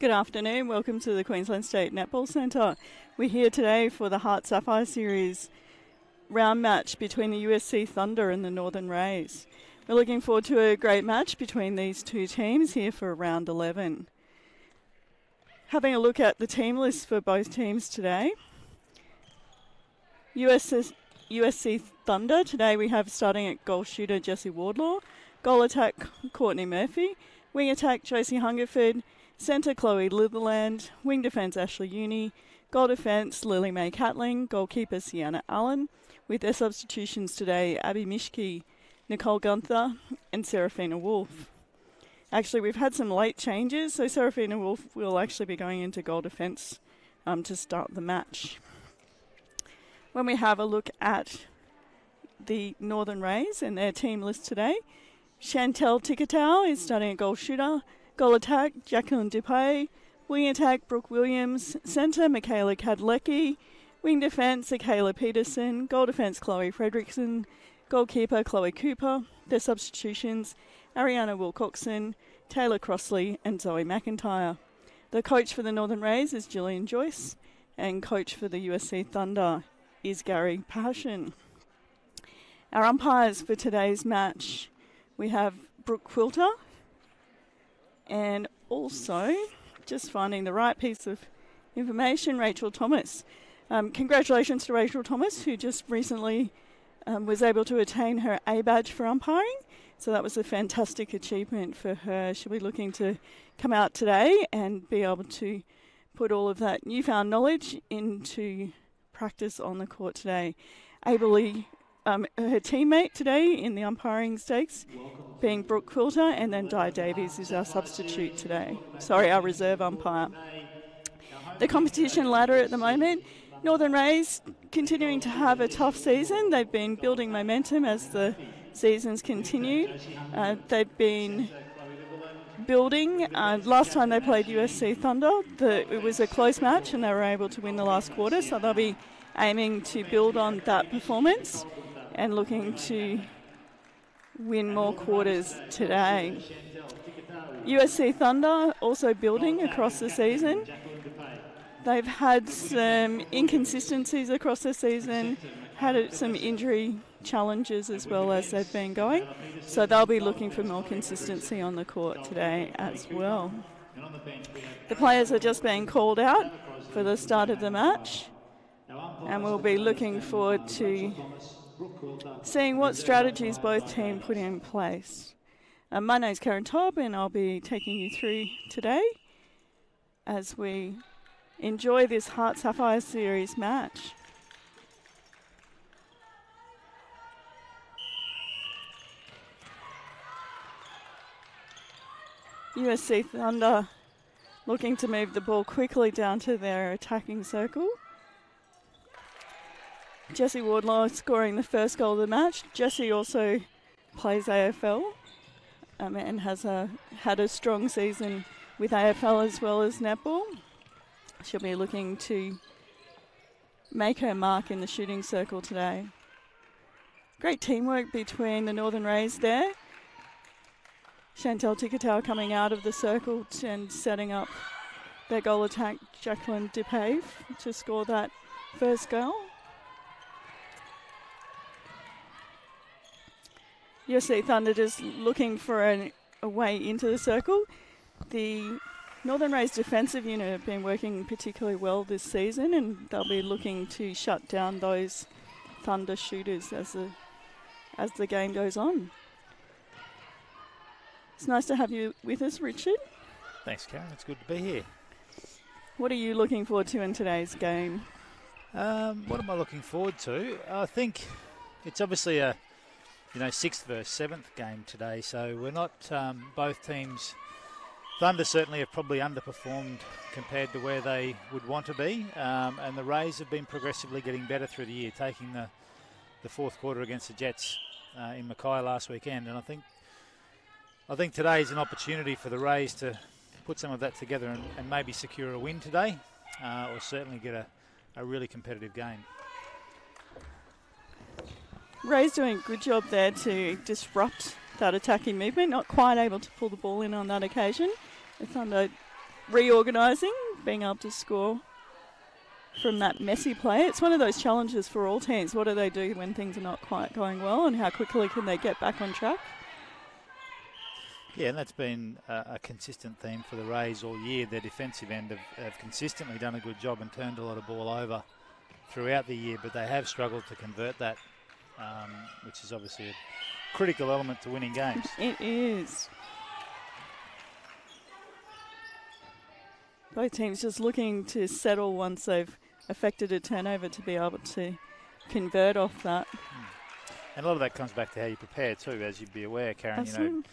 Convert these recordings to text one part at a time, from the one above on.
Good afternoon. Welcome to the Queensland State Netball Centre. We're here today for the HART Sapphire Series round match between the USC Thunder and the Northern Rays. We're looking forward to a great match between these two teams here for round 11. Having a look at the team list for both teams today. USC Thunder, today we have starting at goal shooter Jesse Wardlaw, goal attack Courtney Murphy, wing attack Josie Hungerford, centre Chloe Litherland, wing defence Ashley Uni, goal defence Lily Mae Catling, goalkeeper Sienna Allen, with their substitutions today Abby Mishke, Nicole Gunther and Seraphina Wolf. Actually, we've had some late changes, so Seraphina Wolf will actually be going into goal defence to start the match. When we have a look at the Northern Rays and their team list today, Chantel Tikatow is starting at goal shooter, goal attack Jacqueline Dupay, wing attack Brooke Williams, centre Michaela Kadlecki, wing defence Akayla Peterson, goal defence Chloe Fredrickson, goalkeeper Chloe Cooper, their substitutions Ariana Wilcoxon, Taylor Crossley and Zoe McIntyre. The coach for the Northern Rays is Gillian Joyce and coach for the USC Thunder is Gary Passion. Our umpires for today's match, we have Brooke Quilter and also, just finding the right piece of information, Rachel Thomas. Congratulations to Rachel Thomas, who just recently was able to attain her A badge for umpiring. So that was a fantastic achievement for her. She'll be looking to come out today and be able to put all of that newfound knowledge into practice on the court today. Ably, her teammate today in the umpiring stakes being Brooke Quilter, and then Di Davies is our substitute today. Sorry, our reserve umpire. The competition ladder at the moment, Northern Rays continuing to have a tough season. They've been building momentum as the season's continued. They've been building. Last time they played USC Thunder, it was a close match and they were able to win the last quarter, so they'll be aiming to build on that performance and looking to win more quarters today. USC Thunder also building across the season. They've had some inconsistencies across the season, had some injury challenges as well as they've been going, so they'll be looking for more consistency on the court today as well. The players are just being called out for the start of the match, and we'll be looking forward to seeing what strategies both teams put in place. My name's Karen Tobb and I'll be taking you through today as we enjoy this HART Sapphire Series match. USC Thunder looking to move the ball quickly down to their attacking circle. Jessie Wardlaw scoring the first goal of the match. Jessie also plays AFL and has had a strong season with AFL as well as netball. She'll be looking to make her mark in the shooting circle today. Great teamwork between the Northern Rays there. Chantel Tikatow coming out of the circle and setting up their goal attack, Jacqueline Dupay, to score that first goal. USC Thunder just looking for a way into the circle. The Northern Rays defensive unit have been working particularly well this season, and they'll be looking to shut down those Thunder shooters as the game goes on. It's nice to have you with us, Richard. Thanks, Karen. It's good to be here. What are you looking forward to in today's game? What am I looking forward to? I think it's obviously a 6th versus 7th game today, so we're not both teams. Thunder certainly have probably underperformed compared to where they would want to be, and the Rays have been progressively getting better through the year, taking the fourth quarter against the Jets in Mackay last weekend, and I think today is an opportunity for the Rays to put some of that together and maybe secure a win today, or certainly get a really competitive game. Ray's doing a good job there to disrupt that attacking movement, not quite able to pull the ball in on that occasion. The Thunder reorganising, being able to score from that messy play. It's one of those challenges for all teams. What do they do when things are not quite going well, and how quickly can they get back on track? Yeah, and that's been a consistent theme for the Rays all year. Their defensive end have consistently done a good job and turned a lot of ball over throughout the year, but they have struggled to convert that, which is obviously a critical element to winning games. It is. Both teams just looking to settle once they've affected a turnover to be able to convert off that. And a lot of that comes back to how you prepare too, as you'd be aware, Karen. Absolutely. You know,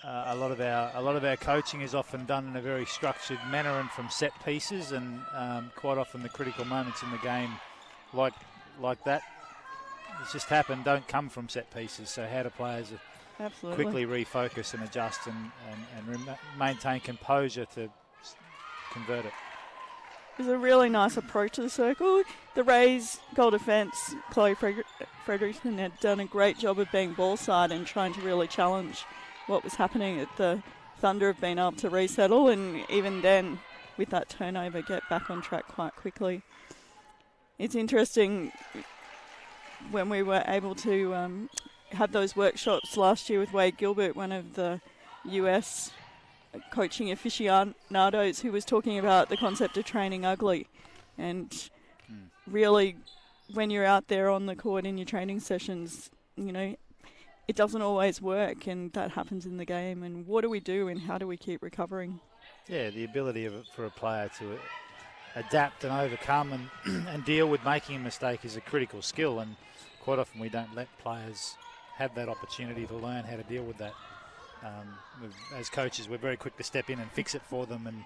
a lot of our coaching is often done in a very structured manner and from set pieces, and quite often the critical moments in the game, like that, it's just happened, don't come from set pieces. So how do players quickly refocus and adjust and maintain composure to convert it? It was a really nice approach to the circle. The Rays' goal defence, Chloe Frederickson, had done a great job of being ball side and trying to really challenge what was happening at the Thunder, have been able to resettle, and even then, with that turnover, get back on track quite quickly. It's interesting when we were able to have those workshops last year with Wade Gilbert, one of the US coaching aficionados, who was talking about the concept of training ugly. And really, when you're out there on the court in your training sessions, you know, it doesn't always work, and that happens in the game. And what do we do, and how do we keep recovering? Yeah, the ability for a player to adapt and overcome and deal with making a mistake is a critical skill, and quite often we don't let players have that opportunity to learn how to deal with that. As coaches, we're very quick to step in and fix it for them, and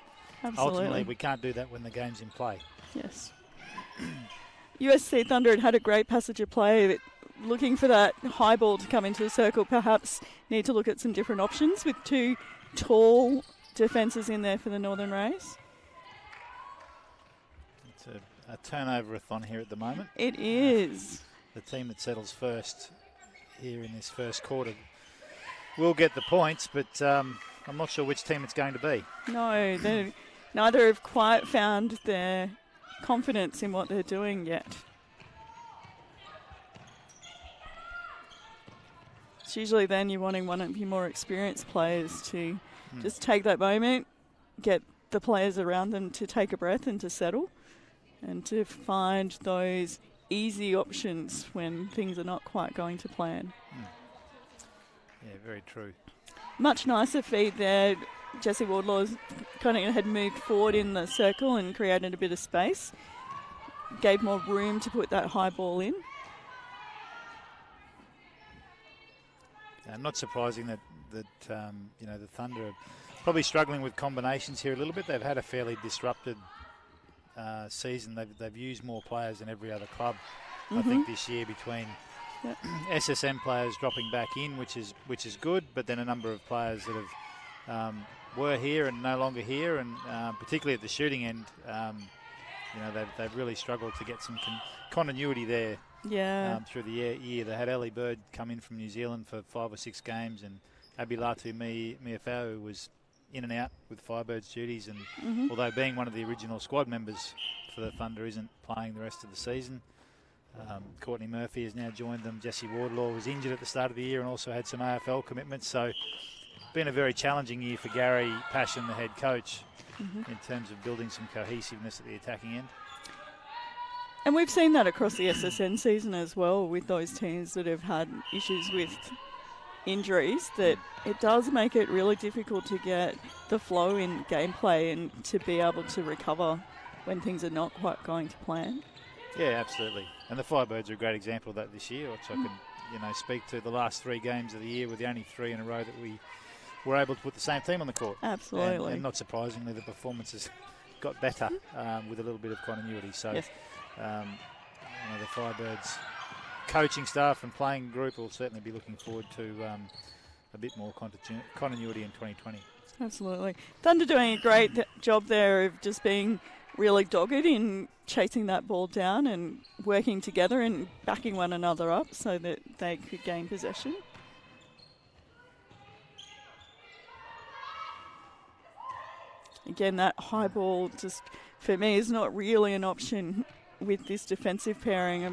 ultimately we can't do that when the game's in play. Yes. USC Thunder had a great passage of play. Looking for that high ball to come into the circle, perhaps need to look at some different options with two tall defences in there for the Northern Rays. It's a turnover-a-thon here at the moment. It is. The team that settles first here in this first quarter will get the points, but I'm not sure which team it's going to be. No, neither have quite found their confidence in what they're doing yet. It's usually then you're wanting one of your more experienced players to just take that moment, get the players around them to take a breath and to settle, and to find those easy options when things are not quite going to plan. Yeah, very true. Much nicer feed there. Jessie Wardlaw kind of had moved forward in the circle and created a bit of space. Gave more room to put that high ball in. Not surprising that you know, the Thunder are probably struggling with combinations here a little bit. They've had a fairly disrupted season. They've used more players than every other club, I think, this year, between SSM players dropping back in, which is good, but then a number of players that have were here and no longer here, and particularly at the shooting end, you know, they've really struggled to get some continuity there. Yeah. Through the year. They had Ellie Bird come in from New Zealand for 5 or 6 games, and Abilatu Miafau was in and out with Firebirds duties, and although being one of the original squad members for the Thunder, isn't playing the rest of the season. Courtney Murphy has now joined them. Jessie Wardlaw was injured at the start of the year and also had some AFL commitments, so it's been a very challenging year for Gary Passion, the head coach, in terms of building some cohesiveness at the attacking end. And we've seen that across the SSN season as well, with those teams that have had issues with injuries, that it does make it really difficult to get the flow in gameplay and to be able to recover when things are not quite going to plan. Yeah, absolutely. And the Firebirds are a great example of that this year, which I can, you know, speak to. The last 3 games of the year were the only 3 in a row that we were able to put the same team on the court. Absolutely. And not surprisingly, the performances got better with a little bit of continuity. So, yes. You know, the Firebirds coaching staff and playing group will certainly be looking forward to a bit more continuity in 2020. Absolutely. Thunder doing a great job there of just being really dogged in chasing that ball down and working together and backing one another up so that they could gain possession. again, that high ball just, for me, is not really an option with this defensive pairing. I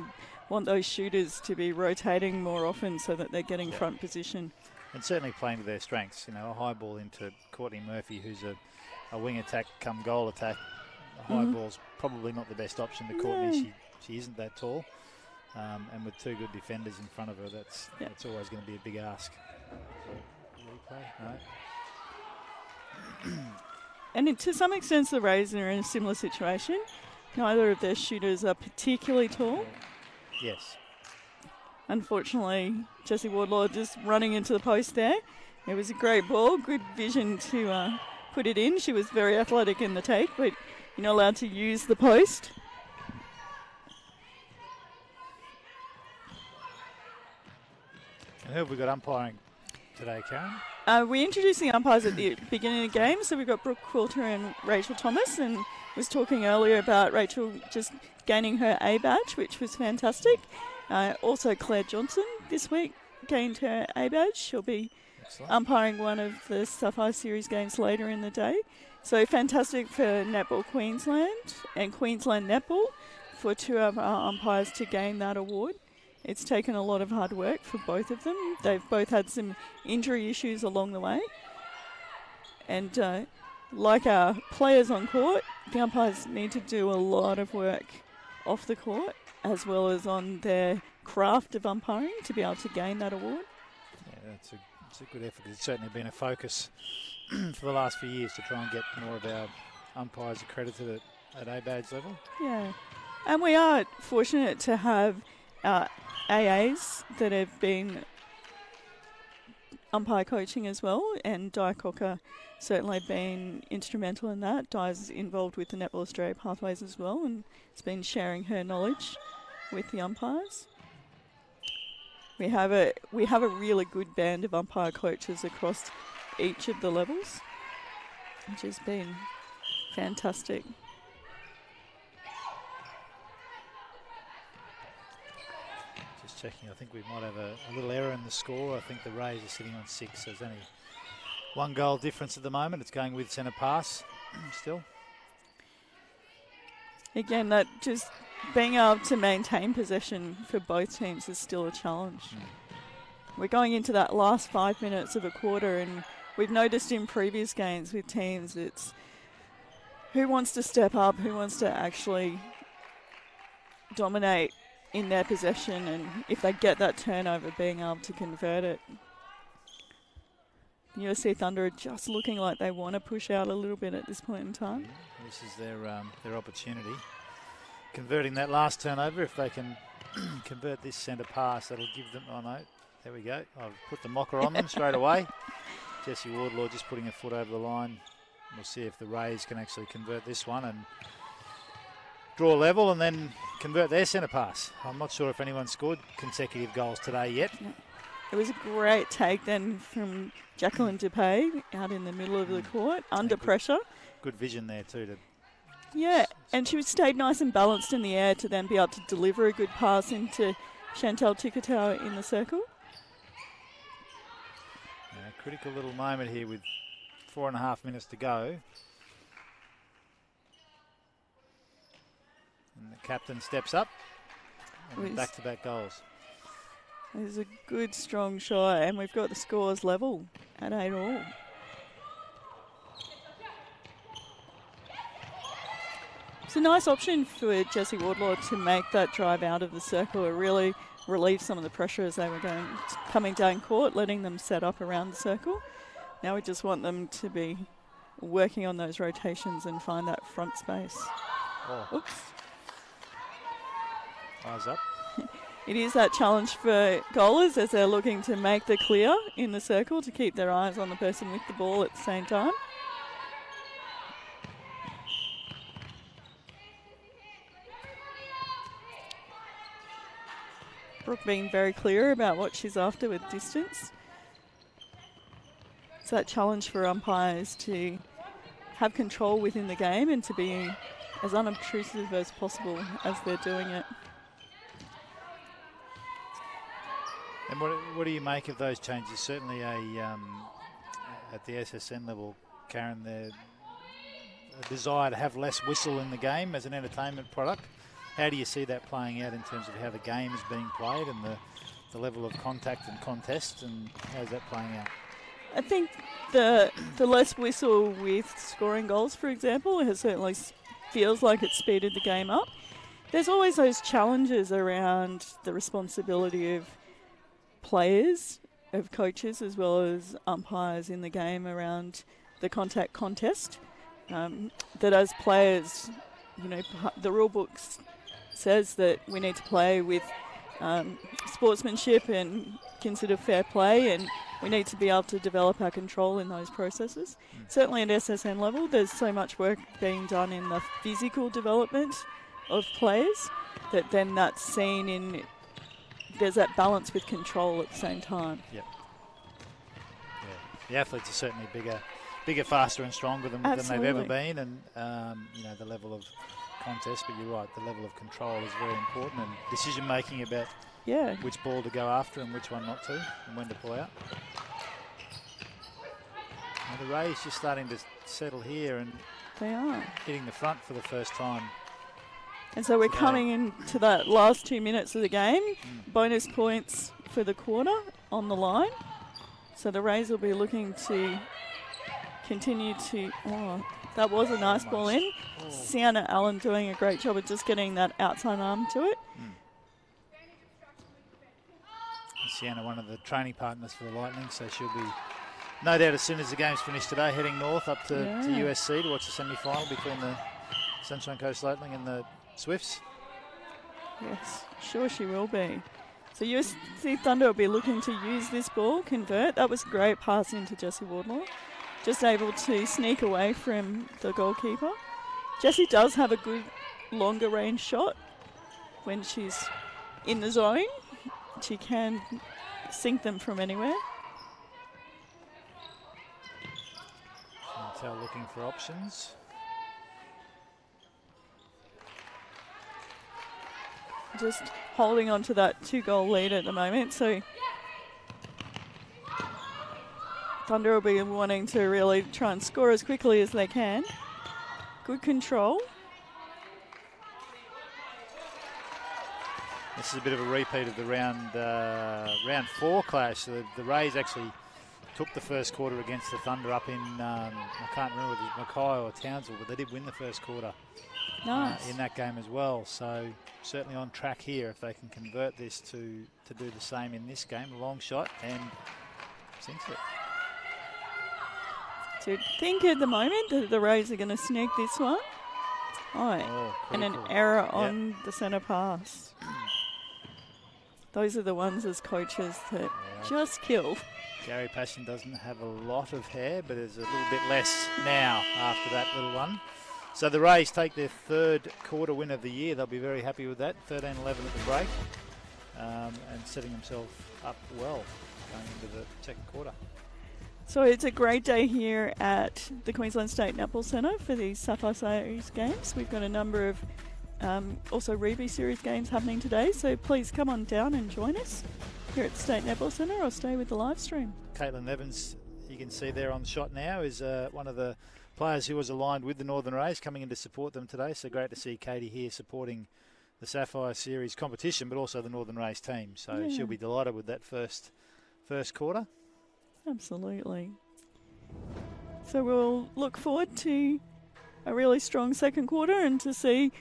want those shooters to be rotating more often so that they're getting front position. And certainly playing to their strengths. You know, a high ball into Courtney Murphy, who's a wing attack come goal attack. A high ball's probably not the best option to Courtney. No. She isn't that tall. And with two good defenders in front of her, that's always going to be a big ask. Replay? No. And to some extent, the Rays are in a similar situation. Neither of their shooters are particularly tall. Yes. Unfortunately, Jessie Wardlaw just running into the post there. It was a great ball, good vision to put it in. She was very athletic in the take, but you're not allowed to use the post. And who have we got umpiring today, Karen? We introduced the umpires at the beginning of the game, so we've got Brooke Quilter and Rachel Thomas, and was talking earlier about Rachel just gaining her A badge, which was fantastic. Also Claire Johnson this week gained her A badge. She'll be umpiring one of the Sapphire Series games later in the day. So fantastic for Netball Queensland and Queensland Netball for two of our umpires to gain that award. It's taken a lot of hard work for both of them. They've both had some injury issues along the way. And like our players on court, the umpires need to do a lot of work off the court as well as on their craft of umpiring to be able to gain that award. Yeah, it's a good effort. It's certainly been a focus for the last few years to try and get more of our umpires accredited at A-badge level. Yeah, and we are fortunate to have AAs that have been umpire coaching as well, and Di Cocker certainly been instrumental in that. Di's involved with the Netball Australia Pathways as well, and has been sharing her knowledge with the umpires. We have a really good band of umpire coaches across each of the levels, which has been fantastic. Just checking, I think we might have a little error in the score. I think the Rays are sitting on 6, so there's only one goal difference at the moment. It's going with centre pass still. Again, that just being able to maintain possession for both teams is still a challenge. We're going into that last 5 minutes of a quarter, and we've noticed in previous games with teams, it's who wants to step up, who wants to actually dominate in their possession, and if they get that turnover, being able to convert it. The USC Thunder are just looking like they want to push out a little bit at this point in time. This is their opportunity. Converting that last turnover, if they can convert this centre pass, that'll give them, oh no, there we go. I've put the mocker on them straight away. Jessie Wardlaw just putting her foot over the line. We'll see if the Rays can actually convert this one and draw level and then convert their centre pass. I'm not sure if anyone scored consecutive goals today yet. No. It was a great take then from Jacqueline Dupay out in the middle of the court, under pressure. Good vision there too. Yeah, and she stayed nice and balanced in the air to then be able to deliver a good pass into Chantal Tikatow in the circle. Critical little moment here with 4.5 minutes to go. And the captain steps up. And back-to-back goals. It was a good, strong shot, and we've got the scores level at 8-all. It's a nice option for Jessie Wardlaw to make that drive out of the circle. It really relieved some of the pressure as they were coming down court, letting them set up around the circle. Now we just want them to be working on those rotations and find that front space. Oh. Oops. Eyes up. It is that challenge for goalers as they're looking to make the clear in the circle to keep their eyes on the person with the ball at the same time. Brooke being very clear about what she's after with distance. It's that challenge for umpires to have control within the game and to be as unobtrusive as possible as they're doing it. And what do you make of those changes? Certainly at the SSN level, Karen, a desire to have less whistle in the game as an entertainment product. How do you see that playing out in terms of how the game is being played and the level of contact and contest, and how's that playing out? I think the less whistle with scoring goals, for example, has certainly feels like it's speeded the game up. There's always those challenges around the responsibility of players, of coaches, as well as umpires in the game around the contact contest. That as players, the rule book says that we need to play with sportsmanship and consider fair play, and we need to be able to develop our control in those processes. Certainly at SSN level, there's so much work being done in the physical development of players that then that's seen in, there's that balance with control at the same time. Yep. Yeah. The athletes are certainly bigger, faster and stronger than they've ever been, and the level of contest, but you're right, the level of control is very important, and decision making about which ball to go after and which one not to, and when to pull out. And the Rays just starting to settle here, and they are hitting the front for the first time. And so we're coming into that last 2 minutes of the game. Bonus points for the quarter on the line. So the Rays will be looking to continue to... Oh, that was a nice ball in. Sienna Allen doing a great job of just getting that outside arm to it. Sienna, one of the training partners for the Lightning, so she'll be, no doubt, as soon as the game's finished today, heading north up to USC to watch the semi-final between the Sunshine Coast Lightning and the Swifts. Yes, sure she will be. So USC Thunder will be looking to use this ball, convert. That was a great pass into Jessie Wardlaw. Just able to sneak away from the goalkeeper. Jessie does have a good longer range shot when she's in the zone. She can sink them from anywhere. Chantel looking for options. Just holding on to that 2-goal lead at the moment. So Thunder will be wanting to really try and score as quickly as they can. Good control. This is a bit of a repeat of the round 4 clash. The Rays actually took the first quarter against the Thunder up in, I can't remember whether it was Mackay or Townsville, but they did win the first quarter in that game as well. So certainly on track here if they can convert this to do the same in this game. A long shot and sinks it. So you'd think at the moment that the Rays are going to sneak this one. And an error on the centre pass. Those are the ones as coaches that just kill. Gary Passion doesn't have a lot of hair, but there's a little bit less now after that little one. So the Rays take their third quarter win of the year. They'll be very happy with that. 13-11 at the break, and setting themselves up well going into the second quarter. So it's a great day here at the Queensland State Netball Centre for the Sapphire Series games. We've got a number of also Rugby Series games happening today, so please come on down and join us here at the State Netball Centre or stay with the live stream. Caitlin Evans, you can see there on the shot now, is one of the players who was aligned with the Northern Rays coming in to support them today, so great to see Katie here supporting the Sapphire Series competition, but also the Northern Rays team, so she'll be delighted with that first quarter. Absolutely. So we'll look forward to a really strong second quarter and to see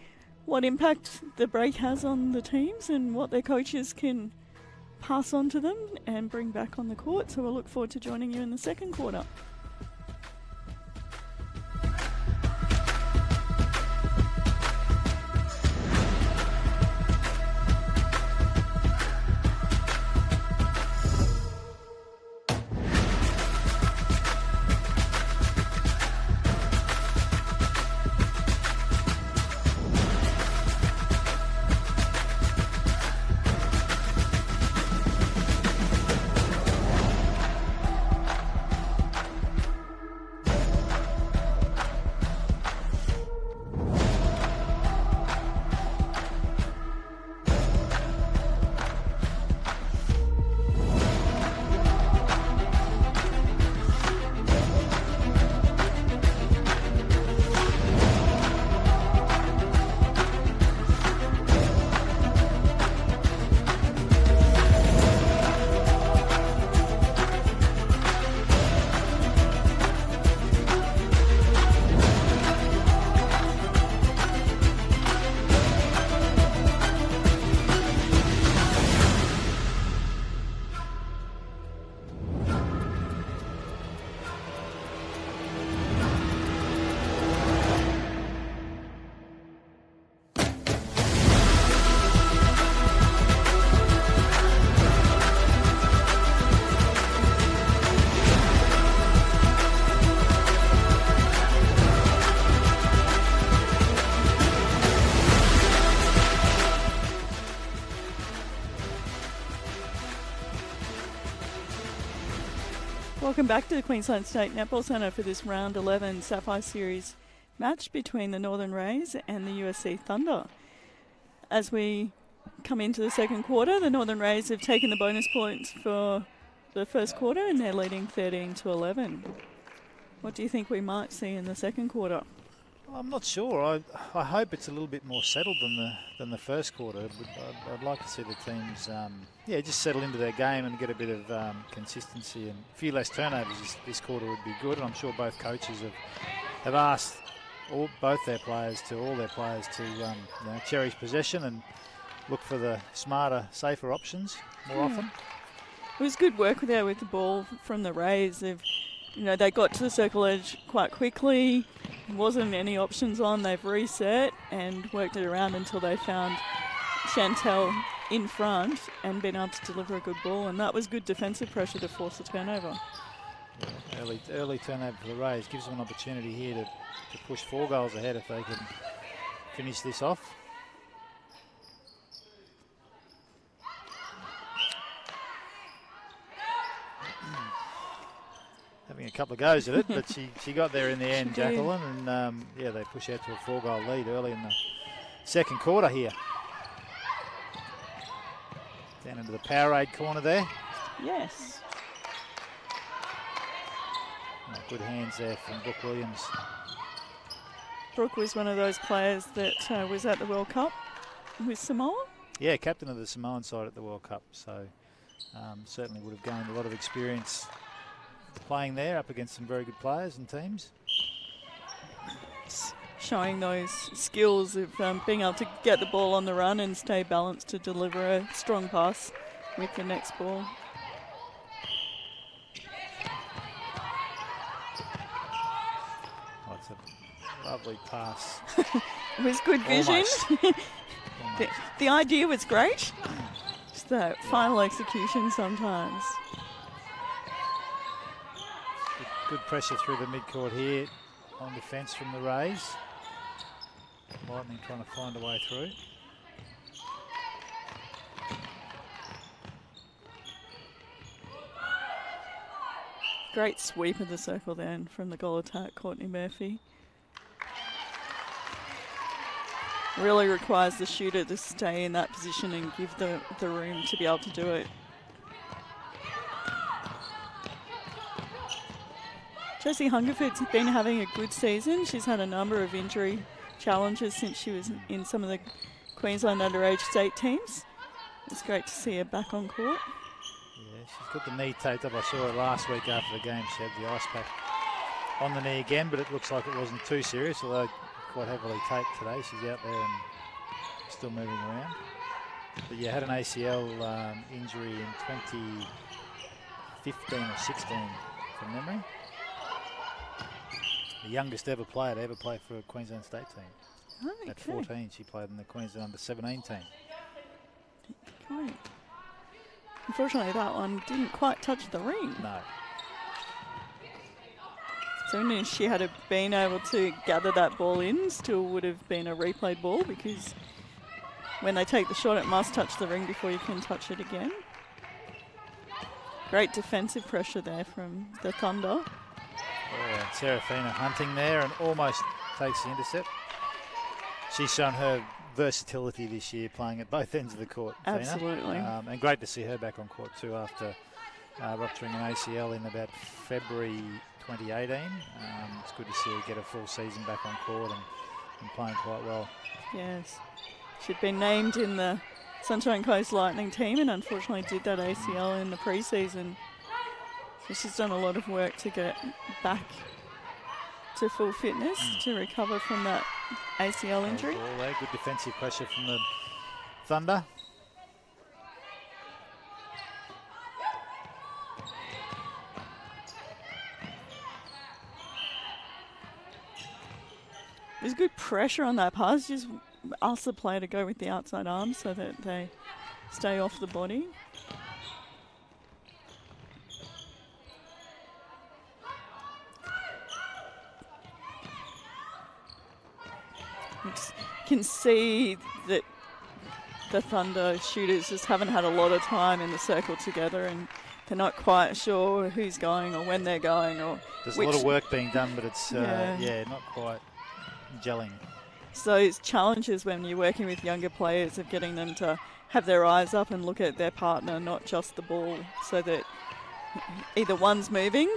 what impact the break has on the teams and what their coaches can pass on to them and bring back on the court. So we'll look forward to joining you in the second quarter. Welcome back to the Queensland State Netball Centre for this round 11 Sapphire Series match between the Northern Rays and the USC Thunder. As we come into the second quarter, the Northern Rays have taken the bonus points for the first quarter and they're leading 13-11. What do you think we might see in the second quarter? Well, I'm not sure. I hope it's a little bit more settled than the first quarter. I'd like to see the teams, just settle into their game and get a bit of consistency, and a few less turnovers this quarter would be good. And I'm sure both coaches have asked all their players to cherish possession and look for the smarter, safer options more often. It was good work there with the ball from the Rays. They got to the circle edge quite quickly. There wasn't any options on. They've reset and worked it around until they found Chantel in front and been able to deliver a good ball. And that was good defensive pressure to force a turnover. Yeah, early turnover for the Rays gives them an opportunity here to push 4 goals ahead if they can finish this off. Having a couple of goes at it, but she got there in the end, Jacqueline, and they push out to a 4-goal lead early in the second quarter here. Down into the Powerade corner there. Yes. Oh, good hands there from Brooke Williams. Brooke was one of those players that was at the World Cup with Samoa. Yeah, captain of the Samoan side at the World Cup, so certainly would have gained a lot of experience playing there up against some very good players and teams. Showing those skills of being able to get the ball on the run and stay balanced to deliver a strong pass with the next ball. Oh, it's a lovely pass. It was good vision. The idea was great. Just the final execution sometimes. Good pressure through the midcourt here on defence from the Rays. Lightning trying to find a way through. Great sweep of the circle then from the goal attack, Courtney Murphy. Really requires the shooter to stay in that position and give the room to be able to do it. Josie Hungerford's been having a good season. She's had a number of injury challenges since she was in some of the Queensland underage state teams. It's great to see her back on court. Yeah, she's got the knee taped up. I saw her last week after the game. She had the ice pack on the knee again, but it looks like it wasn't too serious, although quite heavily taped today. She's out there and still moving around. But yeah, had an ACL injury in 2015 or 16 from memory. The youngest ever player to ever play for a Queensland state team. Okay. At 14, she played in the Queensland under-17 team. Okay. Unfortunately, that one didn't quite touch the ring. No. So soon as she had been able to gather that ball in, still would have been a replayed ball, because when they take the shot, it must touch the ring before you can touch it again. Great defensive pressure there from the Thunder. Oh, and Serafina hunting there and almost takes the intercept. She's shown her versatility this year, playing at both ends of the court. Absolutely. And great to see her back on court too after rupturing an ACL in about February 2018. It's good to see her get a full season back on court and playing quite well. Yes. She'd been named in the Sunshine Coast Lightning team and unfortunately did that ACL in the pre-season. So she's done a lot of work to get back to full fitness to recover from that ACL injury. All there, good defensive pressure from the Thunder. There's good pressure on that pass. Just ask the player to go with the outside arm so that they stay off the body. You can see that the Thunder shooters just haven't had a lot of time in the circle together, and they're not quite sure who's going or when they're going. Or there's a lot of work being done, but it's not quite gelling. So it's challenges when you're working with younger players of getting them to have their eyes up and look at their partner, not just the ball, so that either one's moving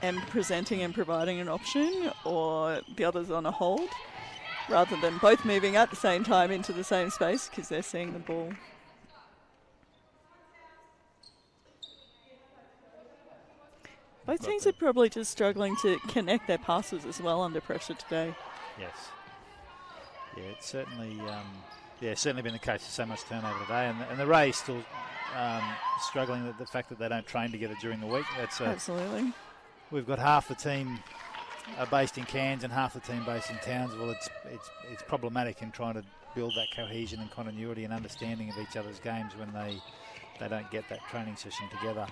and presenting and providing an option, or the other's on a hold, rather than both moving at the same time into the same space because they're seeing the ball. Both teams are probably just struggling to connect their passes as well under pressure today. Yes. Yeah, it's certainly certainly been the case. There's so much turnover today, and the Rays still struggling with the fact that they don't train together during the week. That's absolutely. We've got half the team based in Cairns and half the team based in Townsville. It's problematic in trying to build that cohesion and continuity and understanding of each other's games when they don't get that training session together.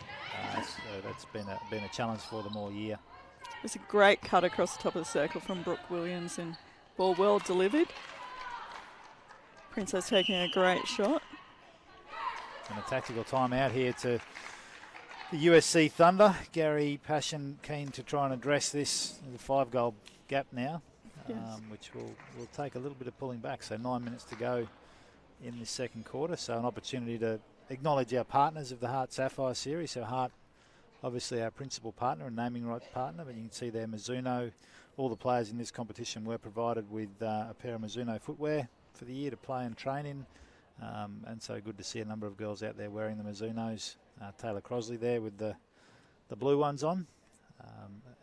So that's been a challenge for them all year. It's a great cut across the top of the circle from Brooke Williams, and ball well delivered. Princess taking a great shot. And a tactical timeout here to the USC Thunder. Gary Passion keen to try and address this. There's a 5-goal gap now, yes. Which will take a little bit of pulling back. So 9 minutes to go in this second quarter. So an opportunity to acknowledge our partners of the HART Sapphire series. So HART, obviously our principal partner and naming rights partner, but you can see there Mizuno. All the players in this competition were provided with a pair of Mizuno footwear for the year to play and train in. And so good to see a number of girls out there wearing the Mizunos. Taylor Crosley there with the blue ones on.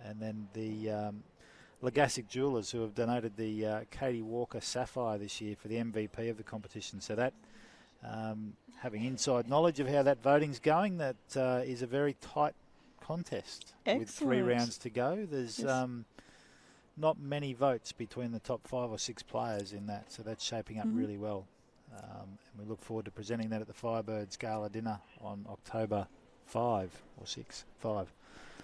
And then the Legassic Jewelers, who have donated the Katie Walker Sapphire this year for the MVP of the competition. So that, having inside knowledge of how that voting's going, that is a very tight contest. Excellent. With 3 rounds to go. There's yes. Not many votes between the top 5 or 6 players in that, so that's shaping up really well. And we look forward to presenting that at the Firebirds Gala dinner on October 5 or 6. 5.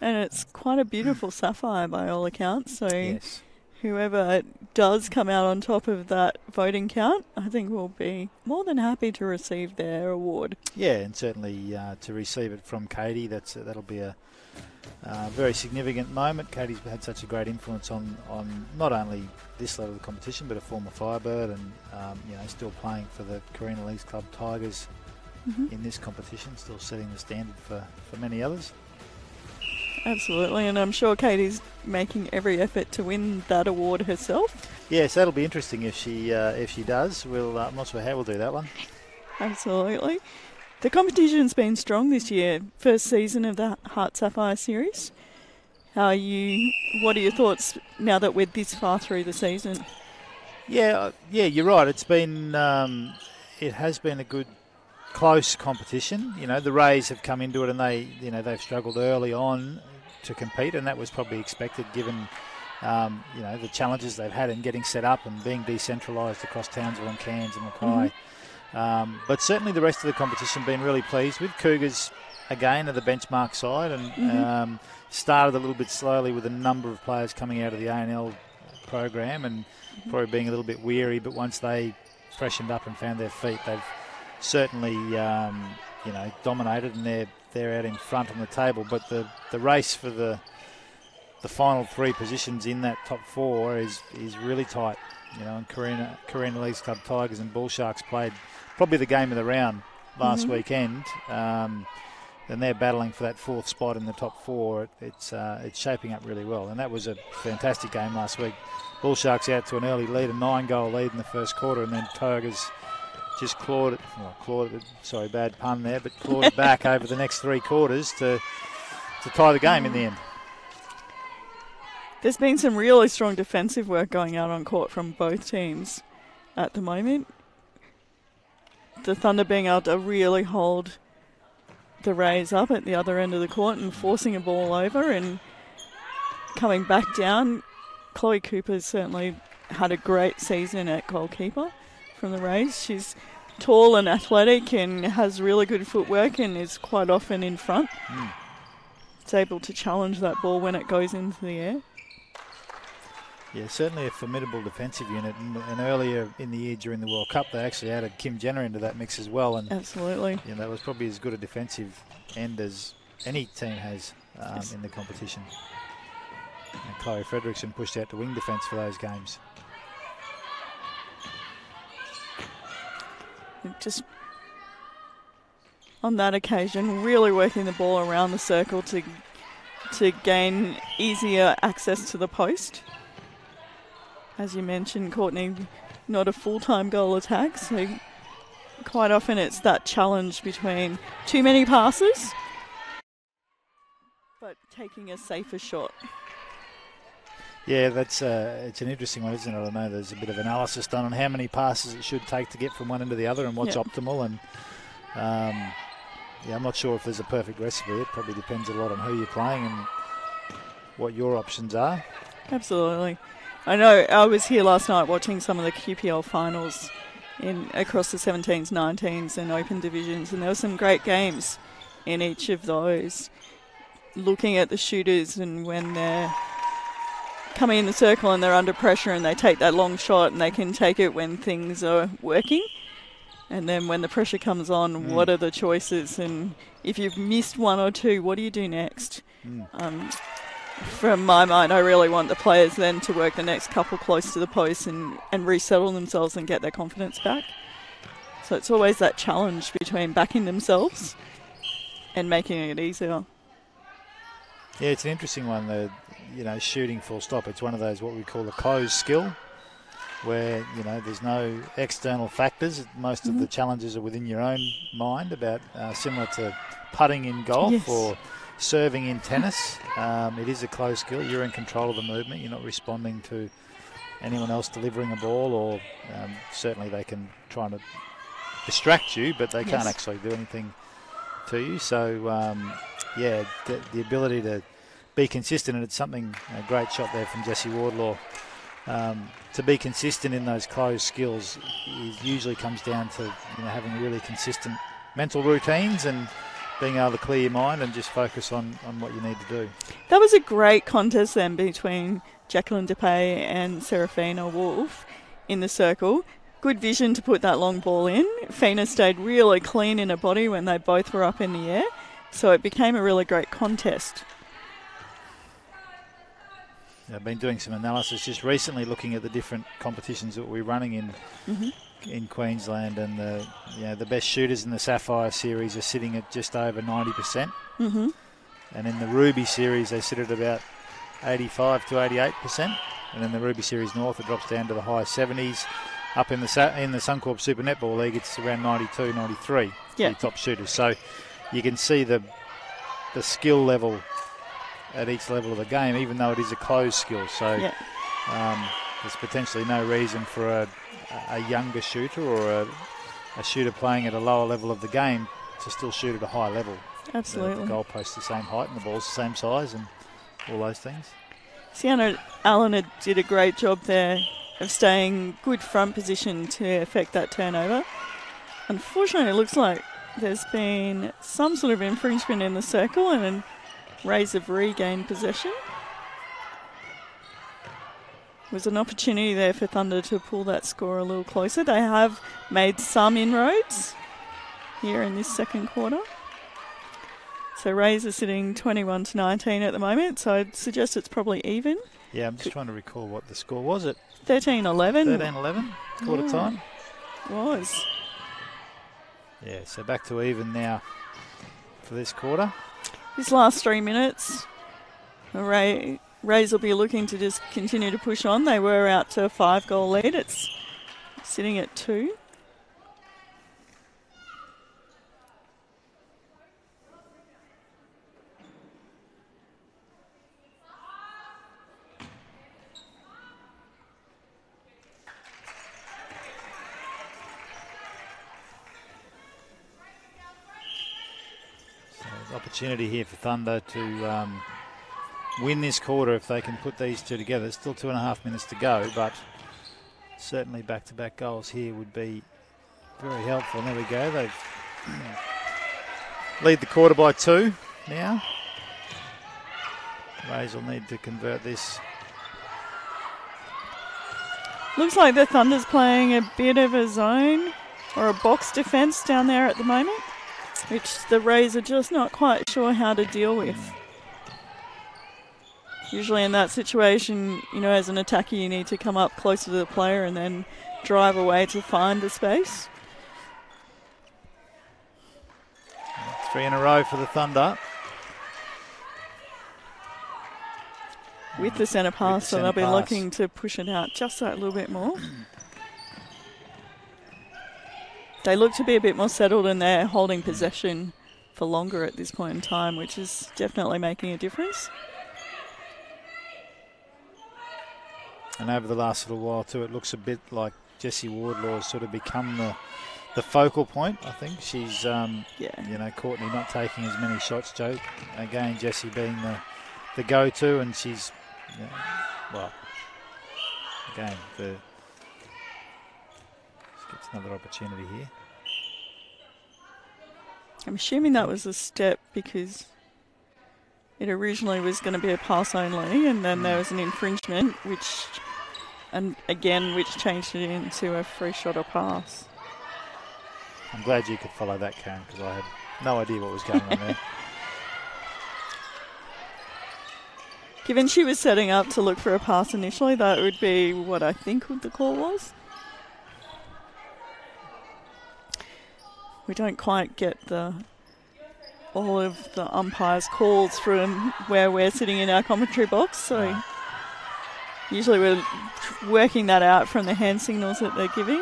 And it's quite a beautiful sapphire by all accounts, so yes. Whoever does come out on top of that voting count, I think will be more than happy to receive their award. Yeah, and certainly to receive it from Katie, that'll be a very significant moment. Katie's had such a great influence on not only this level of the competition, but a former Firebird, and still playing for the Carina Leagues Club Tigers in this competition, still setting the standard for many others. Absolutely, and I'm sure Katie's making every effort to win that award herself. Yes, that'll be interesting if she does. I'm not sure how we'll do that one. Absolutely. The competition's been strong this year. First season of the HART Sapphire series. What are your thoughts now that we're this far through the season? Yeah, you're right. It's been, it has been a good, close competition. The Rays have come into it and they've struggled early on to compete, and that was probably expected given, the challenges they've had in getting set up and being decentralised across Townsville and Cairns and Mackay. But certainly the rest of the competition been really pleased with. Cougars, again, at the benchmark side, and started a little bit slowly with a number of players coming out of the A&L program and probably being a little bit weary, but once they freshened up and found their feet, they've certainly, dominated, and they're out in front on the table. But the race for the final 3 positions in that top 4 is really tight. And Carina Leagues Club Tigers and Bull Sharks played probably the game of the round last weekend, and they're battling for that 4th spot in the top 4. It's shaping up really well, and that was a fantastic game last week. Bull Sharks out to an early lead, a 9-goal lead in the first quarter, and then Tigers just clawed it. Sorry, bad pun there, but clawed it back over the next 3 quarters to tie the game in the end. There's been some really strong defensive work going out on court from both teams at the moment. The Thunder being able to really hold the Rays up at the other end of the court and forcing a ball over and coming back down. Chloe Cooper's certainly had a great season at goalkeeper from the Rays. She's tall and athletic and has really good footwork and is quite often in front. It's able to challenge that ball when it goes into the air. Yeah, certainly a formidable defensive unit. And earlier in the year during the World Cup, they actually added Kim Jenner into that mix as well. And absolutely. Yeah, that was probably as good a defensive end as any team has in the competition. And Chloe Fredrickson pushed out to wing defence for those games. Just on that occasion, really working the ball around the circle to gain easier access to the post. As you mentioned, Courtney, not a full-time goal attack, so quite often it's that challenge between too many passes, but taking a safer shot. Yeah, that's it's an interesting one, isn't it? I know there's a bit of analysis done on how many passes it should take to get from one end to the other and what's optimal. And yeah, I'm not sure if there's a perfect recipe. It probably depends a lot on who you're playing and what your options are. Absolutely. I know I was here last night watching some of the QPL finals across the 17s, 19s and open divisions, and there were some great games in each of those. Looking at the shooters and when they're coming in the circle and they're under pressure and they take that long shot and they can take it when things are working. And then when the pressure comes on, what are the choices? And if you've missed one or two, what do you do next? From my mind, I really want the players then to work the next couple close to the post and resettle themselves and get their confidence back. So it's always that challenge between backing themselves and making it easier. Yeah, it's an interesting one, shooting full stop. It's one of those what we call a closed skill where, there's no external factors. Most of the challenges are within your own mind about similar to putting in golf or serving in tennis. It is a closed skill. You're in control of the movement. You're not responding to anyone else delivering a ball, or certainly they can try to distract you, but they can't actually do anything to you. So, the ability to be consistent, and it's something, a great shot there from Jessie Wardlaw. To be consistent in those closed skills usually comes down to having really consistent mental routines and being able to clear your mind and just focus on what you need to do. That was a great contest then between Jacqueline Depay and Serafina Wolf in the circle. Good vision to put that long ball in. Fina stayed really clean in her body when they both were up in the air, so it became a really great contest. I've been doing some analysis just recently looking at the different competitions that we're running in Queensland, and the best shooters in the Sapphire series are sitting at just over 90%. And in the Ruby series they sit at about 85 to 88%, and in the Ruby series North it drops down to the high 70s. Up in the Suncorp Super Netball League it's around 92, 93 the top shooters. So you can see the skill level at each level of the game, even though it is a closed skill. So there's potentially no reason for a younger shooter or a shooter playing at a lower level of the game to still shoot at a high level. Absolutely. The goalpost's the same height and the ball's the same size and all those things. Sienna Allen did a great job there of staying good front position to affect that turnover. Unfortunately, it looks like there's been some sort of infringement in the circle and Rays have regained possession. Was an opportunity there for Thunder to pull that score a little closer. They have made some inroads here in this second quarter. So Rays are sitting 21 to 19 at the moment, so I'd suggest it's probably even. Yeah, I'm just trying to recall what the score was. 13-11. 13-11, quarter time. Was. Yeah, so back to even now for this quarter. These last 3 minutes, the Rays will be looking to just continue to push on. They were out to a 5-goal lead. It's sitting at 2. Opportunity here for Thunder to win this quarter if they can put these two together. Still 2.5 minutes to go, but certainly back-to-back goals here would be very helpful. And there we go. They've lead the quarter by 2 now. Rays will need to convert this Looks like the Thunder's playing a bit of a zone or a box defence down there at the moment, which the Rays are just not quite sure how to deal with. Usually in that situation, you know, as an attacker, you need to come up closer to the player and then drive away to find the space. 3 in a row for the Thunder. With the centre pass, so they'll be looking to push it out just that little bit more. They look to be a bit more settled and they're holding possession for longer at this point in time, which is definitely making a difference. And over the last little while too, it looks a bit like Jessie Wardlaw has sort of become the focal point. I think she's, you know, Courtney not taking as many shots, Joe. Again, Jessie being the go-to, and she's, well, again, she gets another opportunity here. I'm assuming that was a step because it originally was going to be a pass only, and then there was an infringement, which changed it into a free shot or pass. I'm glad you could follow that, Karen, because I had no idea what was going on there. Given she was setting up to look for a pass initially, that would be what I think the call was. We don't quite get all of the umpires' calls from where we're sitting in our commentary box, so usually we're working that out from the hand signals that they're giving.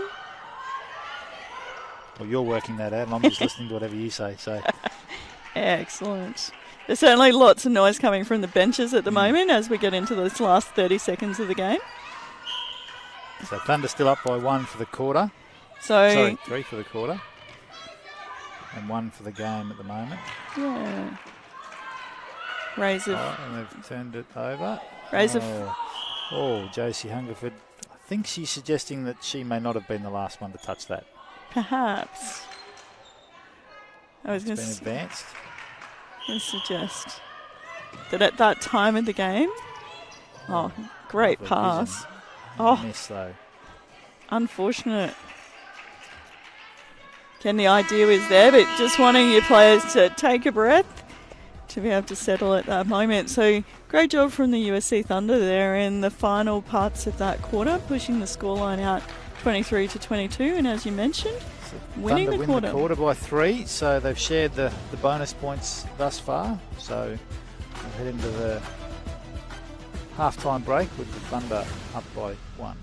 Well, you're working that out, and I'm just listening to whatever you say. So, excellent. There's certainly lots of noise coming from the benches at the moment as we get into this last 30 seconds of the game. So Thunder still up by 1 for the quarter. Sorry, 3 for the quarter. And 1 for the game at the moment. Yeah. Rays of... and they've turned it over. Rays of... Josie Hungerford. I think she's suggesting that she may not have been the last one to touch that. Perhaps. I was going to advanced. Suggest that at that time of the game... Oh, great pass. Vision. Oh, miss though. Unfortunate. Again, the idea is there, but just wanting your players to take a breath to be able to settle at that moment. So great job from the USC Thunder there in the final parts of that quarter, pushing the scoreline out 23-22, and as you mentioned, winning the quarter. Win the quarter by 3, so they've shared the bonus points thus far. So we'll head into the half-time break with the Thunder up by 1.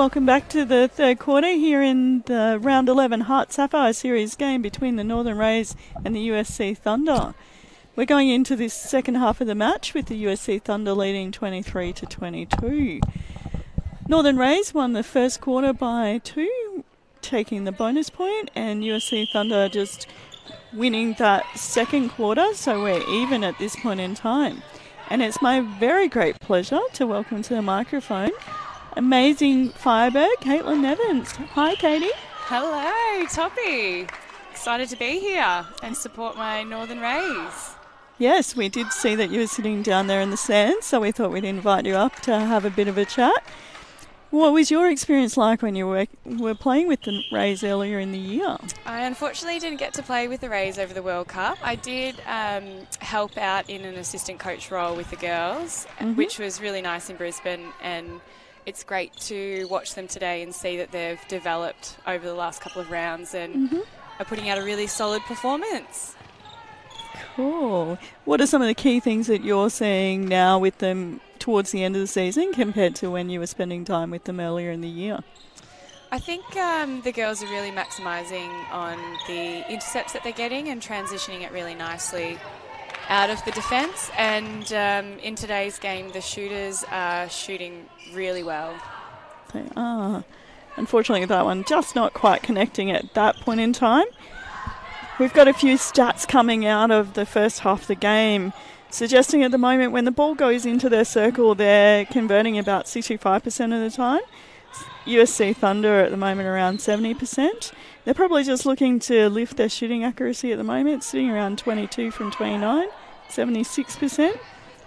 welcome back to the third quarter here in the round 11 HART Sapphire series game between the Northern Rays and the USC Thunder. We're going into this second half of the match with the USC Thunder leading 23-22. Northern Rays won the first quarter by 2, taking the bonus point, and USC Thunder just winning that second quarter, so we're even at this point in time. And it's my very great pleasure to welcome to the microphone amazing Firebird, Caitlin Evans. Hi, Katie. Hello, Toppy. Excited to be here and support my Northern Rays. Yes, we did see that you were sitting down there in the stands, so we thought we'd invite you up to have a bit of a chat. What was your experience like when you were playing with the Rays earlier in the year? I unfortunately didn't get to play with the Rays over the World Cup. I did help out in an assistant coach role with the girls, which was really nice in Brisbane, and it's great to watch them today and see that they've developed over the last couple of rounds and are putting out a really solid performance. Cool. What are some of the key things that you're seeing now with them towards the end of the season compared to when you were spending time with them earlier in the year? I think the girls are really maximising on the intercepts that they're getting and transitioning it really nicely out of the defence, and in today's game the shooters are shooting really well. They are. Unfortunately that one just not quite connecting at that point in time. We've got a few stats coming out of the first half of the game suggesting at the moment when the ball goes into their circle they're converting about 65% of the time. USC Thunder at the moment around 70%. They're probably just looking to lift their shooting accuracy at the moment, sitting around 22 from 29, 76%,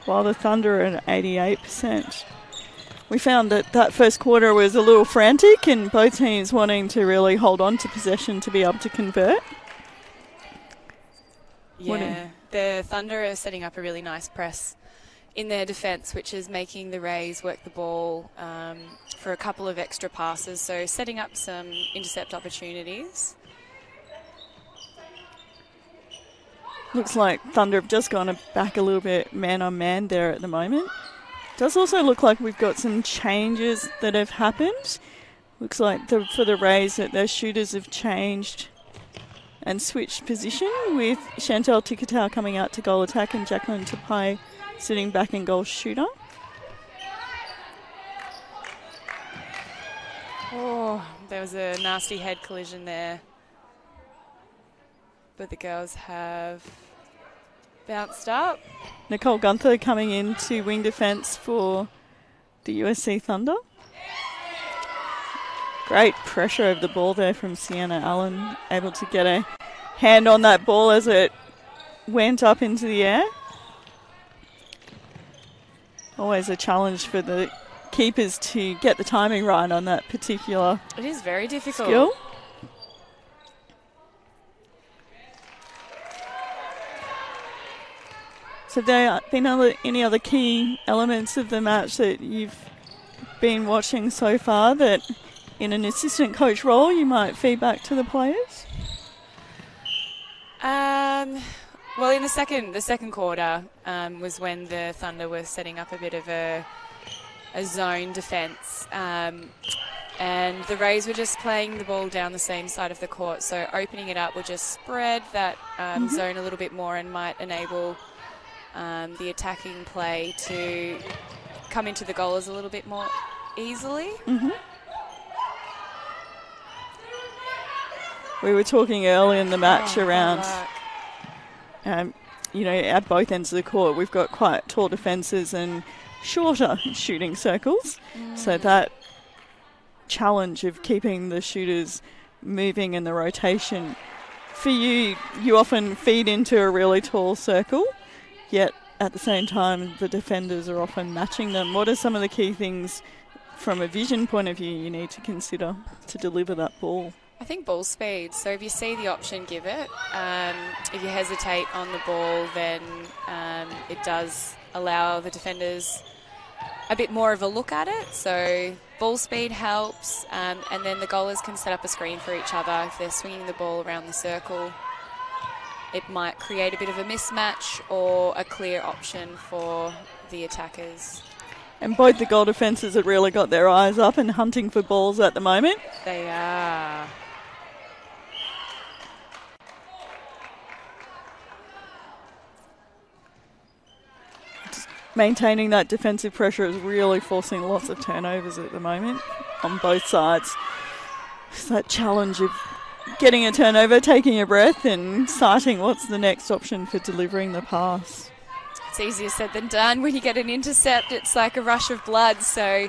while the Thunder are at 88%. We found that first quarter was a little frantic and both teams wanting to really hold on to possession to be able to convert. Yeah, the Thunder are setting up a really nice press in their defence, which is making the Rays work the ball for a couple of extra passes, so setting up some intercept opportunities. Looks like Thunder have just gone back a little bit man-on-man there at the moment. Does also look like we've got some changes that have happened. Looks like for the Rays that their shooters have changed and switched position, with Chantel Tikatow coming out to goal attack and Jacqueline Tapai sitting back in goal shooter. Oh, there was a nasty head collision there. But the girls have bounced up. Nicole Gunther coming into wing defence for the USC Thunder. Great pressure over the ball there from Sienna Allen, able to get a hand on that ball as it went up into the air. Always a challenge for the keepers to get the timing right on that particular It is very difficult. skill. So have there been any other key elements of the match that you've been watching so far that in an assistant coach role you might feed back to the players? Well, in the second quarter was when the Thunder were setting up a bit of a zone defence, and the Rays were just playing the ball down the same side of the court, so opening it up will just spread that zone a little bit more and might enable the attacking play to come into the goalers a little bit more easily. We were talking early in the match around, at both ends of the court, we've got quite tall defences and shorter shooting circles. So that challenge of keeping the shooters moving in the rotation, for you often feed into a really tall circle, yet at the same time the defenders are often matching them. What are some of the key things from a vision point of view you need to consider to deliver that ball? I think ball speed. So if you see the option, give it. If you hesitate on the ball, then it does allow the defenders a bit more of a look at it. So ball speed helps, and then the goalers can set up a screen for each other. If they're swinging the ball around the circle, it might create a bit of a mismatch or a clear option for the attackers. And both the goal defences have really got their eyes up and hunting for balls at the moment. They are. Maintaining that defensive pressure is really forcing lots of turnovers at the moment on both sides. It's that challenge of getting a turnover, taking a breath and sighting what's the next option for delivering the pass. It's easier said than done. When you get an intercept, it's like a rush of blood. So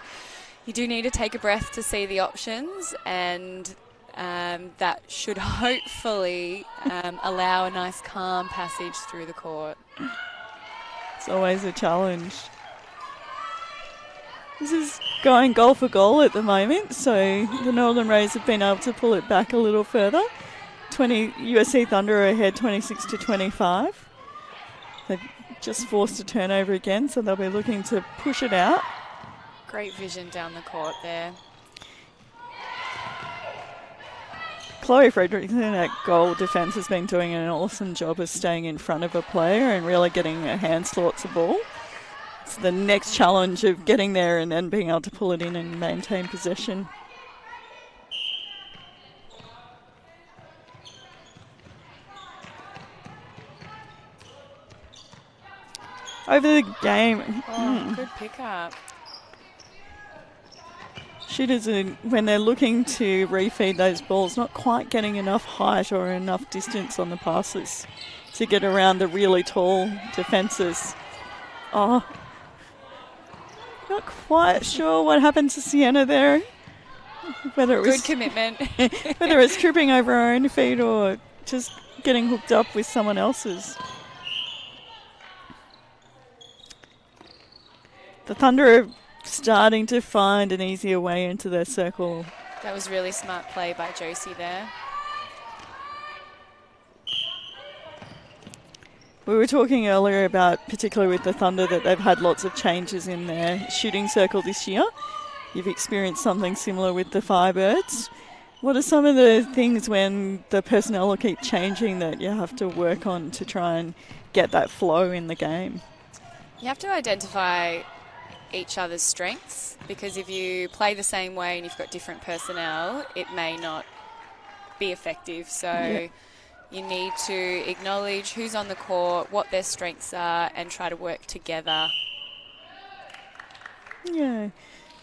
you do need to take a breath to see the options, and that should hopefully allow a nice calm passage through the court. It's always a challenge. This is going goal for goal at the moment, so the Northern Rays have been able to pull it back a little further. USC Thunder are ahead 26-25. They've just forced a turnover again, so they'll be looking to push it out. Great vision down the court there. Chloe Fredrickson at goal defence has been doing an awesome job of staying in front of a player and really getting her hands towards the ball. It's the next challenge of getting there and then being able to pull it in and maintain possession. Over the game. Good pickup. Shooters, when they're looking to refeed those balls, not quite getting enough height or enough distance on the passes to get around the really tall defences. Oh, not quite sure what happened to Sienna there. Whether it was good commitment. whether it's tripping over her own feet or just getting hooked up with someone else's. The Thunder are starting to find an easier way into their circle. That was really smart play by Josie there. We were talking earlier about, particularly with the Thunder, that they've had lots of changes in their shooting circle this year. You've experienced something similar with the Firebirds. What are some of the things when the personnel will keep changing that you have to work on to try and get that flow in the game? You have to identify each other's strengths, because if you play the same way and you've got different personnel, it may not be effective. So you need to acknowledge who's on the court, what their strengths are, and try to work together. Yeah.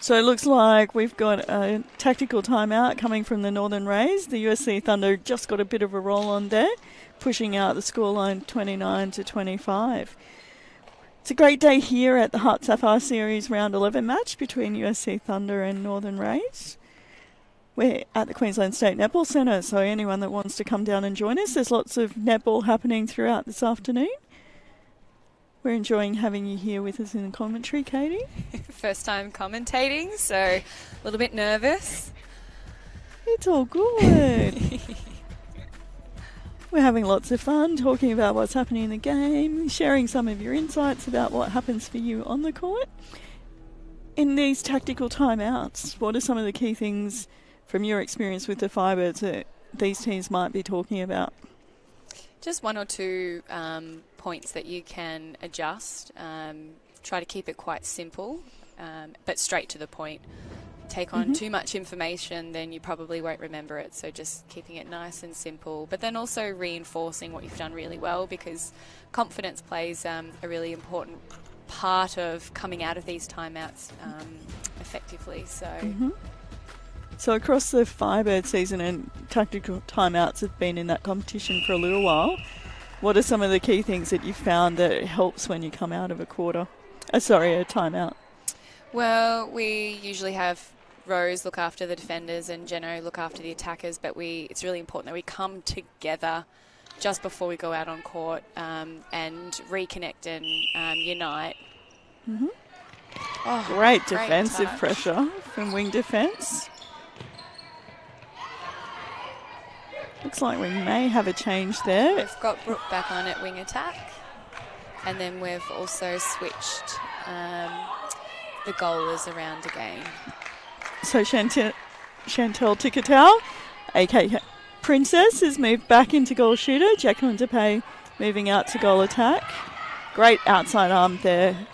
So it looks like we've got a tactical timeout coming from the Northern Rays. The USC Thunder just got a bit of a roll on there, pushing out the scoreline 29-25. It's a great day here at the HART Sapphire Series Round 11 match between USC Thunder and Northern Rays. We're at the Queensland State Netball Centre, so anyone that wants to come down and join us, there's lots of netball happening throughout this afternoon. We're enjoying having you here with us in the commentary, Katie. First time commentating, so a little bit nervous. It's all good. We're having lots of fun talking about what's happening in the game, sharing some of your insights about what happens for you on the court. In these tactical timeouts, what are some of the key things from your experience with the Firebirds that these teams might be talking about? Just one or two points that you can adjust. Try to keep it quite simple, but straight to the point. Take on too much information, then you probably won't remember it. So just keeping it nice and simple, but then also reinforcing what you've done really well, because confidence plays a really important part of coming out of these timeouts effectively. So across the Firebird season, and tactical timeouts have been in that competition for a little while, what are some of the key things that you found that it helps when you come out of a timeout? Well, we usually have Rose look after the defenders and Jeno look after the attackers, but it's really important that we come together just before we go out on court and reconnect and unite. Oh, great defensive pressure from wing defence. Looks like we may have a change there. We've got Brooke back on at wing attack, and then we've also switched the goalers around again. So Chantel Tikatow, a.k.a. Princess, has moved back into goal shooter. Jacqueline DePay moving out to goal attack. Great outside arm there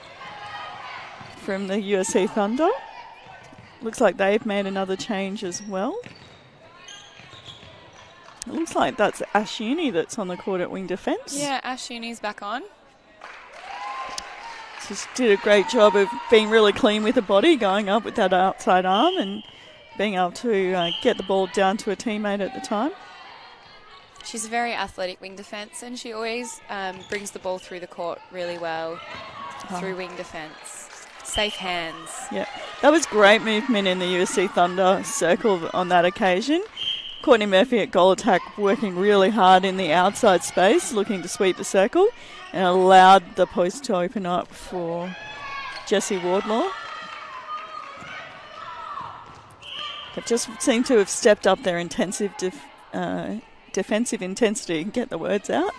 from the USC Thunder. Looks like they've made another change as well. It looks like that's Ash Uni that's on the court at wing defence. Yeah, Ash Uni's back on. Just did a great job of being really clean with the body, going up with that outside arm and being able to get the ball down to a teammate at the time. She's a very athletic wing defence, and she always brings the ball through the court really well through wing defence. Safe hands. Yeah, that was great movement in the USC Thunder circle on that occasion. Courtney Murphy at goal attack working really hard in the outside space, looking to sweep the circle, and allowed the post to open up for Jessie Wardlaw. They just seem to have stepped up their defensive intensity, get the words out,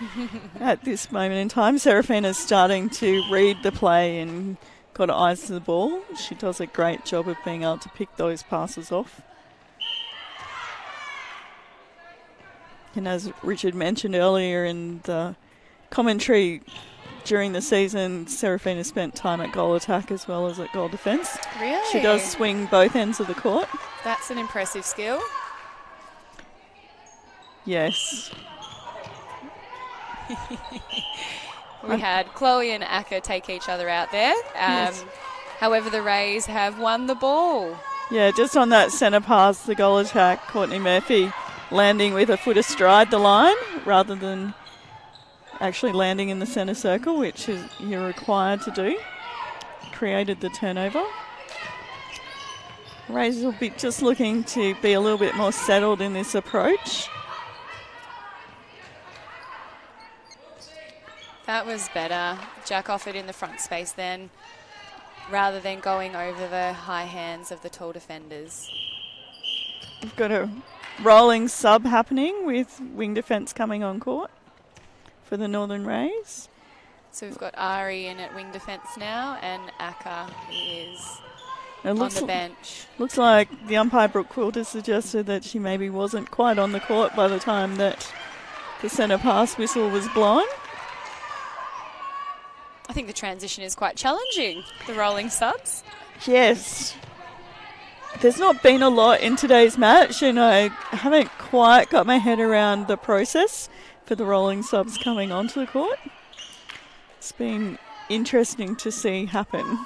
at this moment in time. Serafina's starting to read the play and got eyes to the ball. She does a great job of being able to pick those passes off. And as Richard mentioned earlier in the commentary, during the season, Serafina spent time at goal attack as well as at goal defence. Really? She does swing both ends of the court. That's an impressive skill. Yes. We had Chloe and Aka take each other out there. Yes. However, the Rays have won the ball. Yeah, just on that centre pass, the goal attack, Courtney Murphy landing with a foot astride the line rather than actually landing in the centre circle, which is you're required to do. Created the turnover. Rays will be just looking to be a little bit more settled in this approach. That was better. Jack offered in the front space then, rather than going over the high hands of the tall defenders. We've got a rolling sub happening with wing defence coming on court for the Northern Rays. So we've got Ari in at wing defence now, and Aka is It on looks the bench. Looks like the umpire, Brooke Quilter, suggested that she maybe wasn't quite on the court by the time that the centre pass whistle was blown. I think the transition is quite challenging, the rolling subs. Yes. There's not been a lot in today's match, and I haven't quite got my head around the process for the rolling subs coming onto the court. It's been interesting to see happen.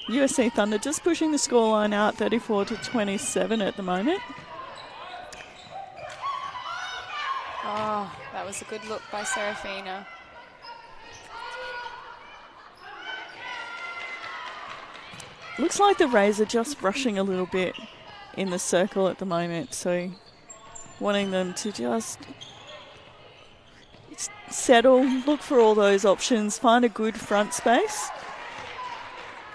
USC Thunder just pushing the scoreline out 34-27 at the moment. Oh, that was a good look by Serafina. Looks like the Rays are just rushing a little bit in the circle at the moment, so wanting them to just settle, look for all those options, find a good front space,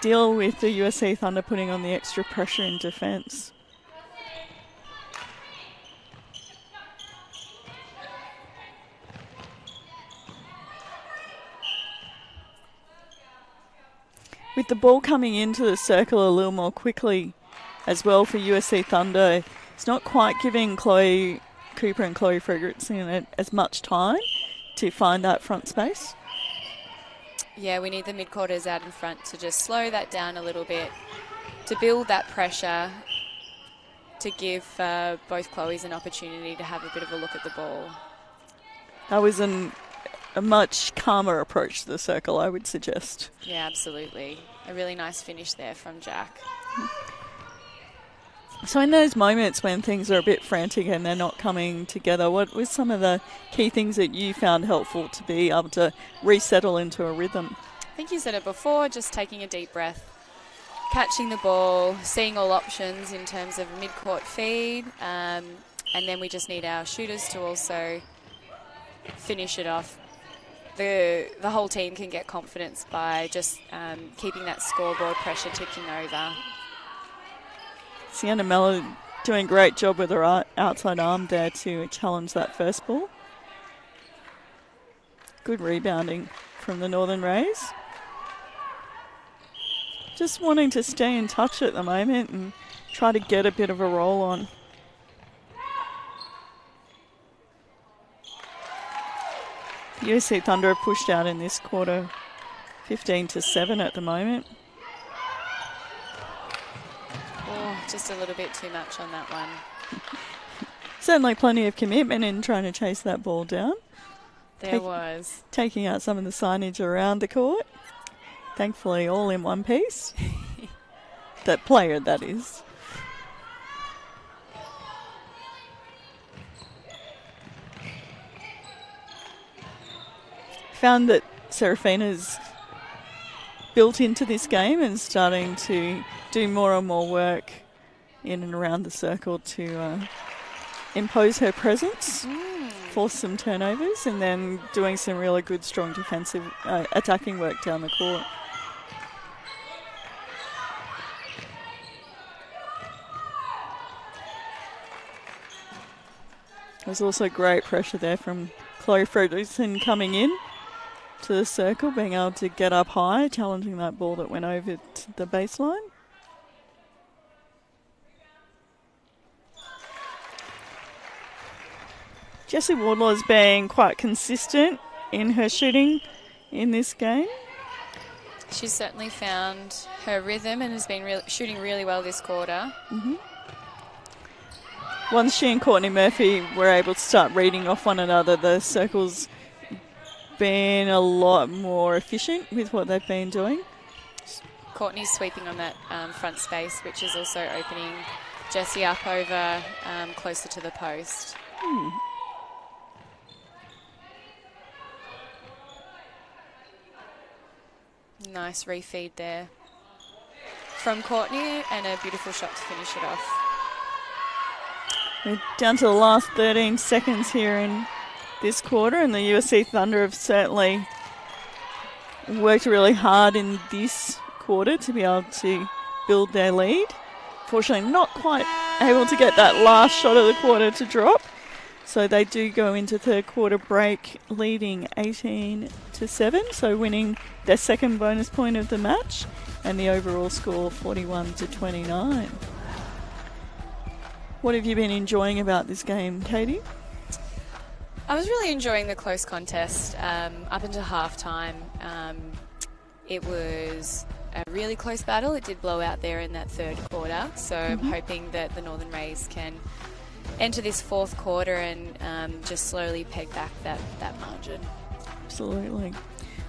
deal with the USC Thunder putting on the extra pressure in defence. With the ball coming into the circle a little more quickly as well for USC Thunder, it's not quite giving Chloe Cooper and Chloe Fredrickson as much time to find that front space. Yeah, we need the mid-quarters out in front to just slow that down a little bit, to build that pressure, to give both Chloes an opportunity to have a bit of a look at the ball. That was a much calmer approach to the circle, I would suggest. Yeah, absolutely. A really nice finish there from Jack. So in those moments when things are a bit frantic and they're not coming together, what were some of the key things that you found helpful to be able to resettle into a rhythm? I think you said it before, just taking a deep breath, catching the ball, seeing all options in terms of mid-court feed, and then we just need our shooters to also finish it off. The whole team can get confidence by just keeping that scoreboard pressure ticking over. Sienna Mello doing a great job with her outside arm there to challenge that first ball. Good rebounding from the Northern Rays. Just wanting to stay in touch at the moment and try to get a bit of a roll on. USC Thunder have pushed out in this quarter 15-7 at the moment. Oh, just a little bit too much on that one. Certainly plenty of commitment in trying to chase that ball down. There was. Taking out some of the signage around the court. Thankfully all in one piece. That player, that is. Found that Serafina's built into this game and starting to do more and more work in and around the circle to impose her presence, force some turnovers, and then doing some really good, strong defensive attacking work down the court. There's also great pressure there from Chloe Fredrickson coming in to the circle, being able to get up high, challenging that ball that went over to the baseline. Jessie Wardlaw is being quite consistent in her shooting in this game. She's certainly found her rhythm and has been shooting really well this quarter. Once she and Courtney Murphy were able to start reading off one another, the circle's been a lot more efficient with what they've been doing. Courtney's sweeping on that front space, which is also opening Jessie up over closer to the post. Nice refeed there from Courtney and a beautiful shot to finish it off. We're down to the last 13 seconds here in this quarter, and the USC Thunder have certainly worked really hard in this quarter to be able to build their lead. Fortunately, not quite able to get that last shot of the quarter to drop. So they do go into third quarter break leading 18-7, so winning their second bonus point of the match, and the overall score 41-29. What have you been enjoying about this game, Katie? I was really enjoying the close contest up until halftime. It was a really close battle. It did blow out there in that third quarter, so I'm hoping that the Northern Rays can enter this fourth quarter and just slowly peg back that margin. Absolutely.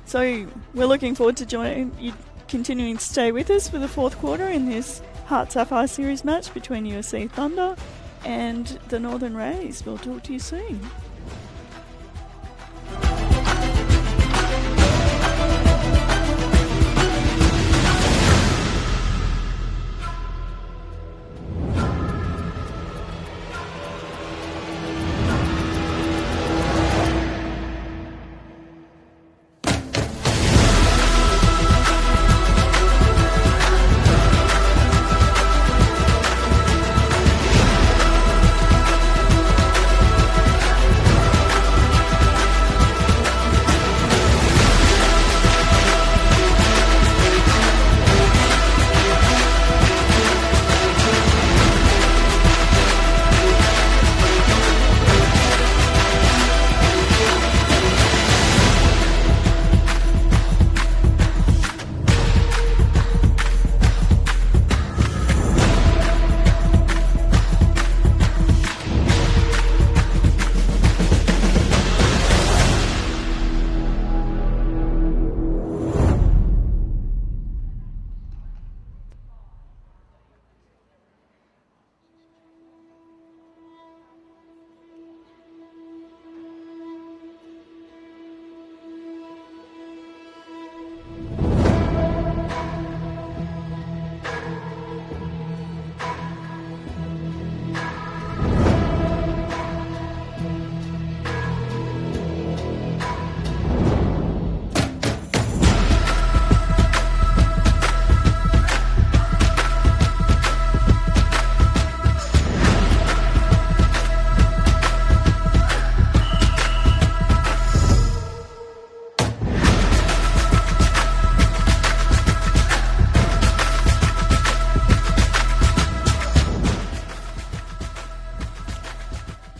So we're looking forward to you continuing to stay with us for the fourth quarter in this HART Sapphire Series match between USC Thunder and the Northern Rays. We'll talk to you soon.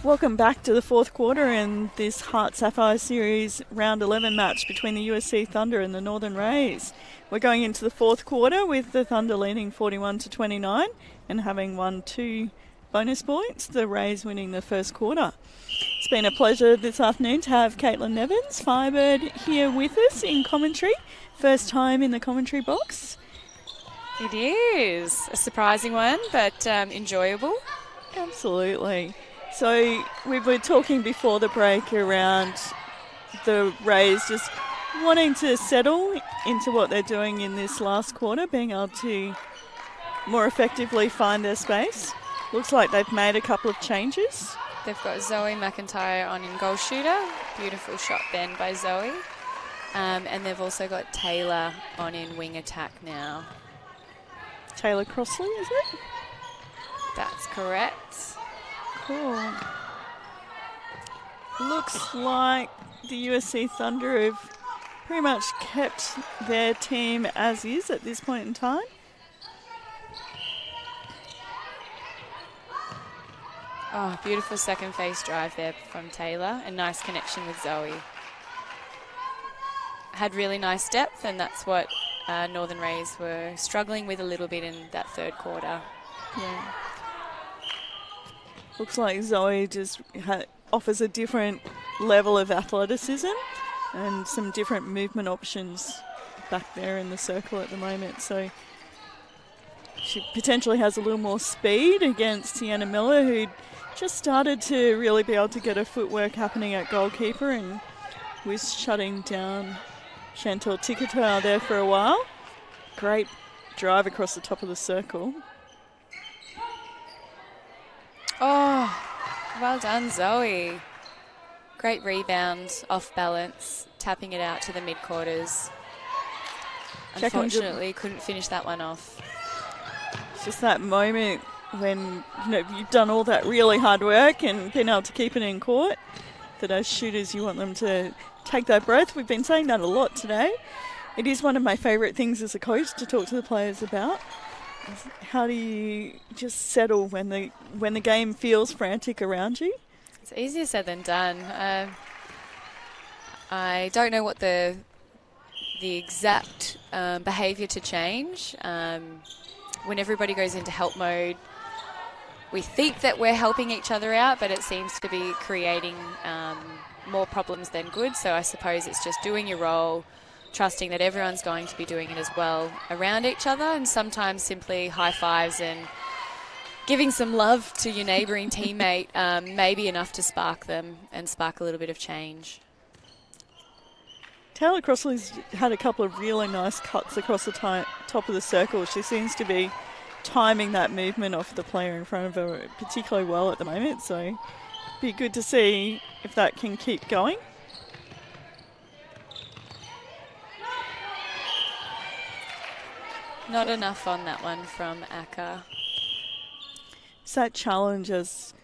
Welcome back to the fourth quarter in this HART Sapphire Series round 11 match between the USC Thunder and the Northern Rays. We're going into the fourth quarter with the Thunder leading 41-29 and having won 2 bonus points, the Rays winning the first quarter. It's been a pleasure this afternoon to have Caitlin Nevins, Firebird, here with us in commentary. First time in the commentary box. It is a surprising one, but enjoyable. Absolutely. So we were talking before the break around the Rays just wanting to settle into what they're doing in this last quarter, being able to more effectively find their space. Looks like they've made a couple of changes. They've got Zoe McIntyre on in goal shooter. Beautiful shot then by Zoe. And they've also got Taylor on in wing attack now. Taylor Crossley, is it? That's correct. Cool. Looks like the USC Thunder have pretty much kept their team as is at this point in time. Oh, beautiful second face drive there from Taylor. A nice connection with Zoe. Had really nice depth, and that's what Northern Rays were struggling with a little bit in that third quarter. Yeah. Looks like Zoe just offers a different level of athleticism and some different movement options back there in the circle at the moment. So she potentially has a little more speed against Sienna Miller, who just started to really be able to get her footwork happening at goalkeeper and was shutting down Chantal Tikatoa there for a while. Great drive across the top of the circle. Oh, well done, Zoe. Great rebound, off balance, tapping it out to the mid-quarters. Unfortunately, couldn't finish that one off. It's just that moment when you've done all that really hard work and been able to keep it in court, that as shooters you want them to take that breath. We've been saying that a lot today. It is one of my favourite things as a coach to talk to the players about. How do you just settle when the game feels frantic around you? It's easier said than done. I don't know what the exact behaviour to change. When everybody goes into help mode, we think that we're helping each other out, but it seems to be creating more problems than good. So I suppose it's just doing your role, trusting that everyone's going to be doing it as well around each other, and sometimes simply high fives and giving some love to your neighbouring teammate may be enough to spark them and spark a little bit of change. Taylor Crossley's had a couple of really nice cuts across the top of the circle. She seems to be timing that movement off the player in front of her particularly well at the moment, so it'd be good to see if that can keep going. Not enough on that one from Akka. It's that challenge as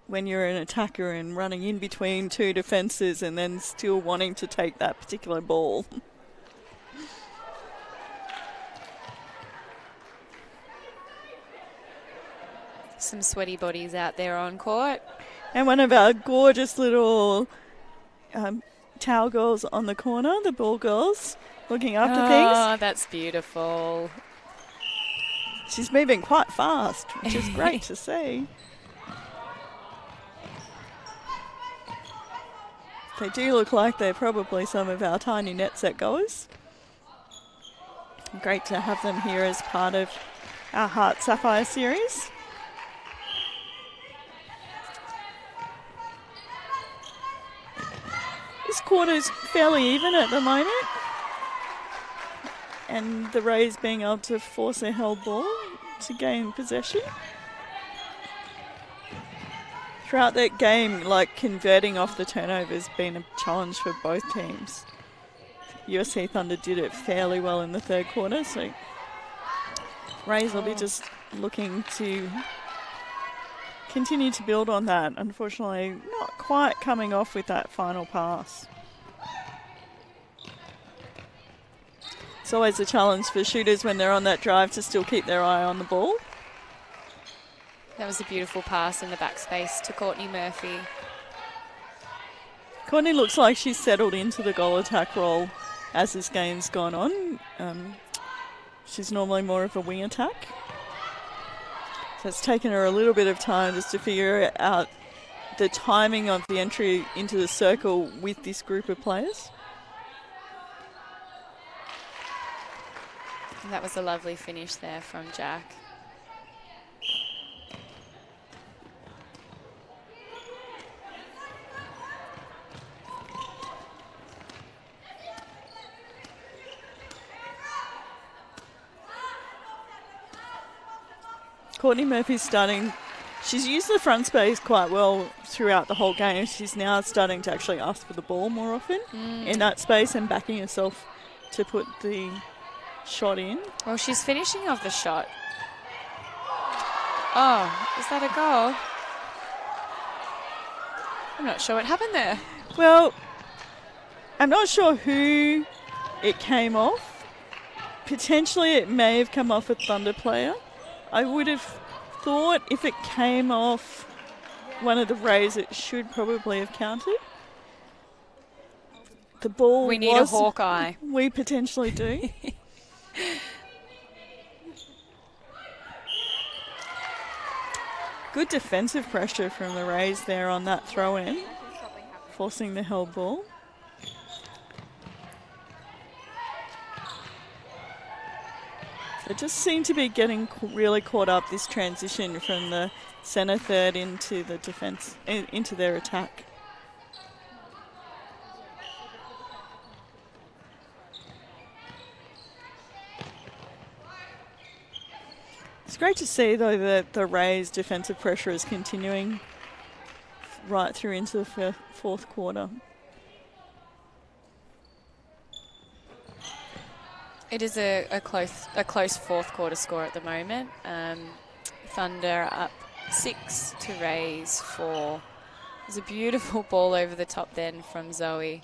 when you're an attacker and running in between two defences and then still wanting to take that particular ball. Some sweaty bodies out there on court. And one of our gorgeous little towel girls on the corner, the ball girls, looking after things. Oh, that's beautiful. She's moving quite fast, which is great to see. They do look like they're probably some of our tiny net set goers. Great to have them here as part of our HART Sapphire series. This quarter's fairly even at the moment, and the Rays being able to force a held ball to gain possession. Throughout that game, converting off the turnover has been a challenge for both teams. USC Thunder did it fairly well in the third quarter, so Rays will be just looking to continue to build on that. Unfortunately, not quite coming off with that final pass. It's always a challenge for shooters when they're on that drive to still keep their eye on the ball. That was a beautiful pass in the backspace to Courtney Murphy. Courtney looks like she's settled into the goal attack role as this game's gone on. She's normally more of a wing attack. So it's taken her a little bit of time just to figure out the timing of the entry into the circle with this group of players. And that was a lovely finish there from Jack. Courtney Murphy's starting. She's used the front space quite well throughout the whole game. She's now starting to actually ask for the ball more often in that space and backing herself to put the shot in. Well, she's finishing off the shot. Oh, is that a goal? I'm not sure what happened there. Well, I'm not sure who it came off. Potentially it may have come off a Thunder player. I would have thought if it came off one of the Rays, it should probably have counted. The ball We need a Hawkeye. We potentially do. Good defensive pressure from the Rays there on that throw-in, forcing the held ball. They just seem to be getting really caught up, this transition from the centre third into the defence, into their attack. It's great to see, though, that the Rays' defensive pressure is continuing right through into the fourth quarter. It is a close fourth quarter score at the moment. Thunder up 6 to Rays 4. There's a beautiful ball over the top then from Zoe.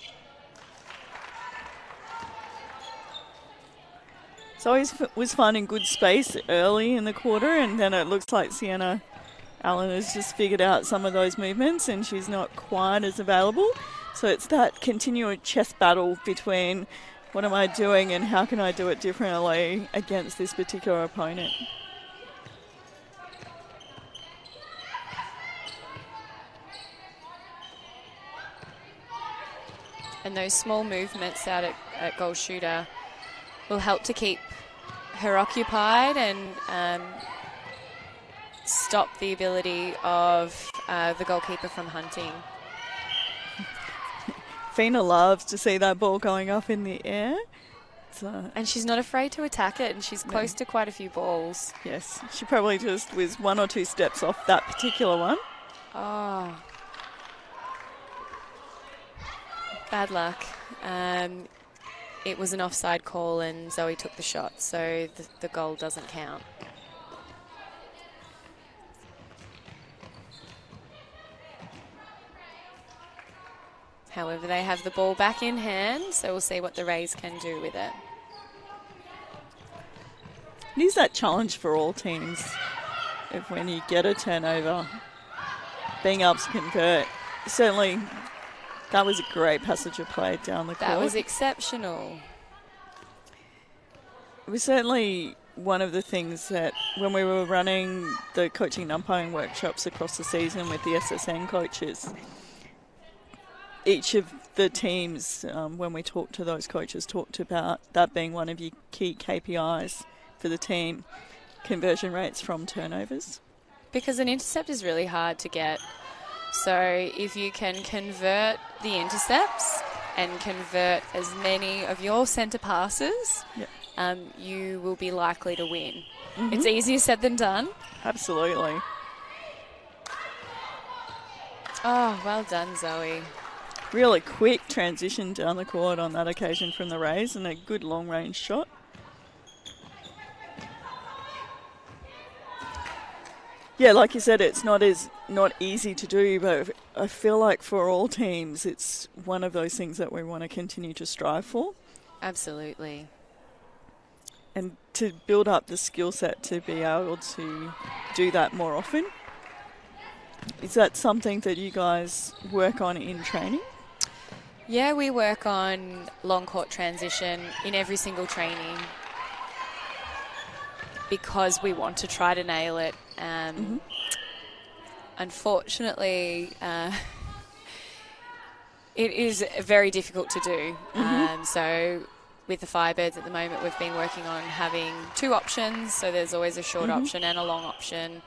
Zoe was finding good space early in the quarter, and then it looks like Sienna Allen has just figured out some of those movements and she's not quite as available. So it's that continual chess battle between what am I doing and how can I do it differently against this particular opponent. And those small movements out at goal shooter will help to keep her occupied and stop the ability of the goalkeeper from hunting. Fina loves to see that ball going up in the air. And she's not afraid to attack it, and she's close to quite a few balls. Yes, she probably just was 1 or 2 steps off that particular one. Oh. Bad luck. It was an offside call and Zoe took the shot, so the goal doesn't count. However, they have the ball back in hand, so we'll see what the Rays can do with it. It is that challenge for all teams. If when you get a turnover, being able to convert. Certainly, that was a great passage of play down the court. That was exceptional. It was certainly one of the things that when we were running the coaching and umpiring workshops across the season with the SSN coaches, each of the teams, when we talked to those coaches, talked about that being one of your key KPIs for the team, conversion rates from turnovers. Because an intercept is really hard to get. So if you can convert the intercepts and convert as many of your centre passes, you will be likely to win. Mm-hmm. It's easier said than done. Absolutely. Oh, well done, Zoe. Really quick transition down the court on that occasion from the Rays and a good long-range shot. Yeah, like you said, it's not easy to do, but I feel like for all teams, it's one of those things that we want to continue to strive for. Absolutely. And to build up the skill set to be able to do that more often. Is that something that you guys work on in training? Yeah, we work on long court transition in every single training because we want to try to nail it. Unfortunately, it is very difficult to do. So with the Firebirds at the moment, we've been working on having 2 options. So there's always a short option and a long option.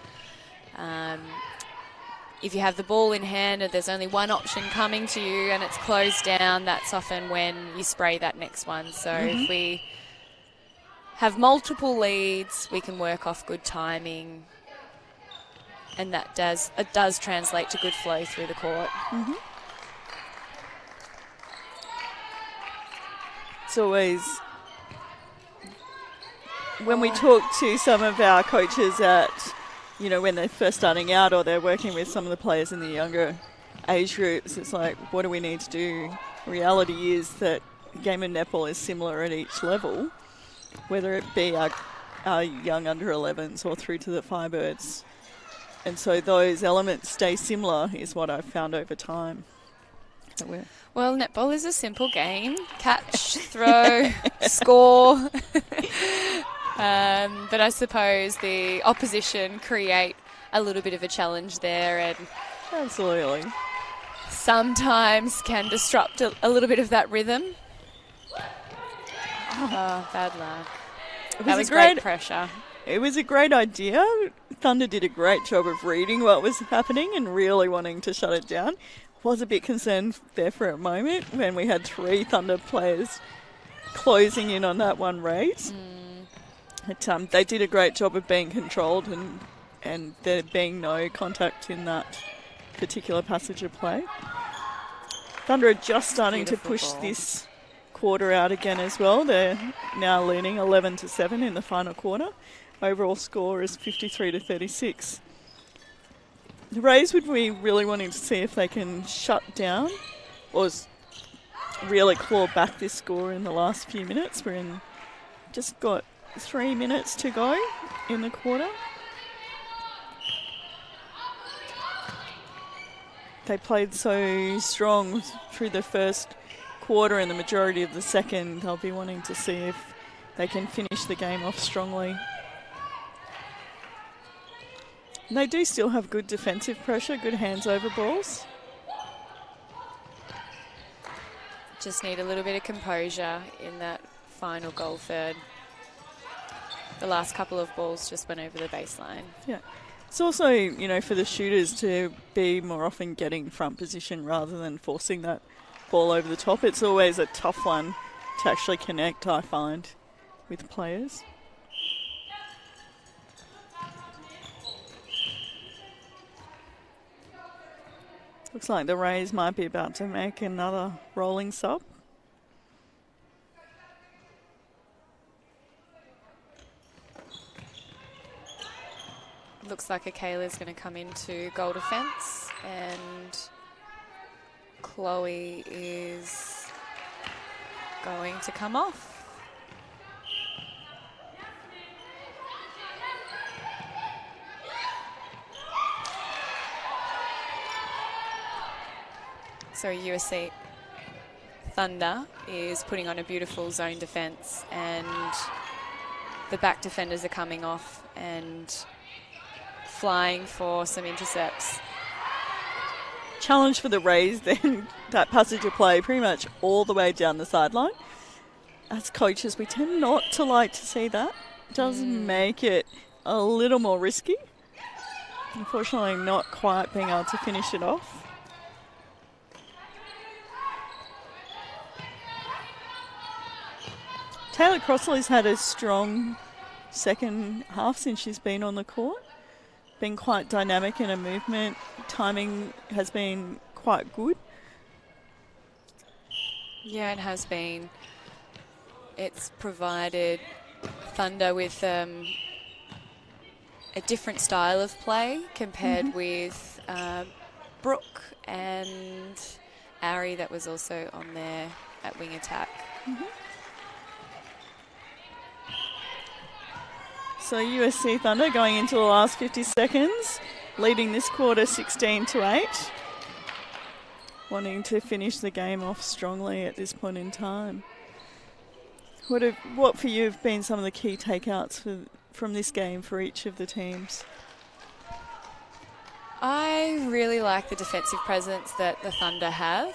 If you have the ball in hand and there's only one option coming to you and it's closed down, that's often when you spray that next one. So if we have multiple leads, we can work off good timing, and it does translate to good flow through the court. It's always, when we talk to some of our coaches at, when they're first starting out or they're working with some of the players in the younger age groups, it's like, what do we need to do? The reality is that the game of netball is similar at each level, whether it be our young under 11s or through to the Firebirds. And so those elements stay similar is what I've found over time. Well, netball is a simple game. Catch, throw, score. But I suppose the opposition create a little bit of a challenge there, and absolutely sometimes can disrupt a little bit of that rhythm. Oh, bad luck. That was great pressure. It was a great idea. Thunder did a great job of reading what was happening and really wanting to shut it down. Was a bit concerned there for a moment when we had 3 Thunder players closing in on that one race. But they did a great job of being controlled and there being no contact in that particular passage of play. Thunder are just starting to push this quarter out again as well. They're now leading 11-7 in the final quarter. Overall score is 53-36. The Rays would be really wanting to see if they can shut down or really claw back this score in the last few minutes. Just got 3 minutes to go in the quarter. They played so strong through the first quarter and the majority of the second. They'll be wanting to see if they can finish the game off strongly. They do still have good defensive pressure, good hands over balls. Just need a little bit of composure in that final goal third. The last couple of balls just went over the baseline. Yeah. It's also, for the shooters to be more often getting front position rather than forcing that ball over the top. It's always a tough one to actually connect, I find, with players. Looks like the Rays might be about to make another rolling sub. Looks like Akela's going to come into goal defence, and Chloe is going to come off. So USC Thunder is putting on a beautiful zone defence, and the back defenders are coming off and flying for some intercepts. Challenge for the Rays then, that passage of play pretty much all the way down the sideline. As coaches, we tend not to like to see that. It does make it a little more risky. Unfortunately, not quite being able to finish it off. Taylor Crossley's had a strong second half since she's been on the court. Been quite dynamic in her movement. Timing has been quite good. Yeah, it has been. It's provided Thunder with a different style of play compared with Brooke and Ari that was also on there at wing attack. So USC Thunder going into the last 50 seconds leading this quarter 16-8. Wanting to finish the game off strongly at this point in time. What for you have been some of the key takeouts from this game for each of the teams? I really like the defensive presence that the Thunder have.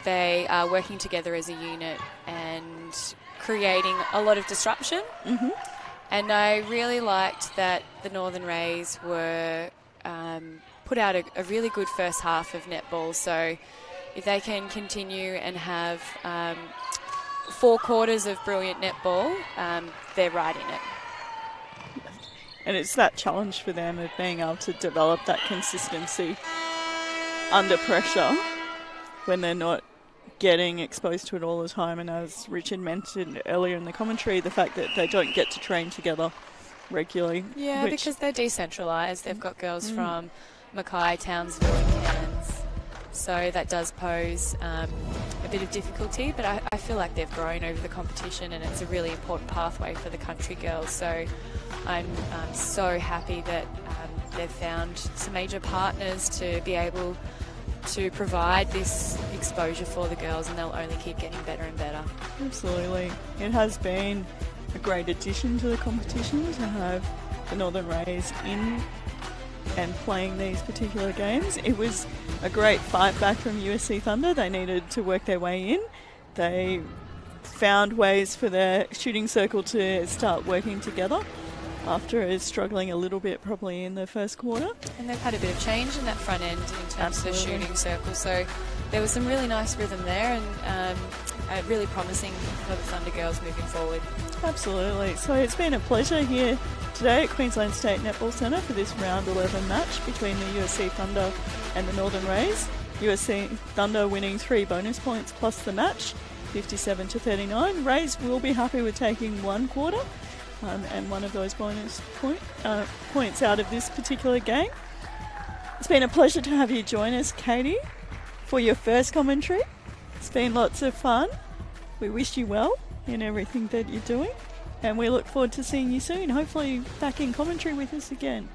They are working together as a unit and creating a lot of disruption. Mm-hmm. And I really liked that the Northern Rays were put out a really good first half of netball. So if they can continue and have 4 quarters of brilliant netball, they're right in it. And it's that challenge for them of being able to develop that consistency under pressure when they're not getting exposed to it all the time. And as Richard mentioned earlier in the commentary, the fact that they don't get to train together regularly. Yeah, because they're decentralised. They've got girls from Mackay, Townsville and Cairns. So that does pose a bit of difficulty, but I feel like they've grown over the competition and it's a really important pathway for the country girls. So I'm so happy that they've found some major partners to be able to provide this exposure for the girls, and they'll only keep getting better and better. Absolutely. It has been a great addition to the competition to have the Northern Rays in and playing these particular games. It was a great fight back from USC Thunder. They needed to work their way in. They found ways for their shooting circle to start working together after struggling a little bit probably in the first quarter. And they've had a bit of change in that front end in terms of the shooting circle. So there was some really nice rhythm there and really promising for the Thunder girls moving forward. Absolutely. So it's been a pleasure here today at Queensland State Netball Centre for this round 11 match between the USC Thunder and the Northern Rays. USC Thunder winning 3 bonus points plus the match, 57-39. Rays will be happy with taking 1 quarter and one of those bonus points out of this particular game. It's been a pleasure to have you join us, Katie, for your first commentary. It's been lots of fun. We wish you well in everything that you're doing, and we look forward to seeing you soon, hopefully back in commentary with us again.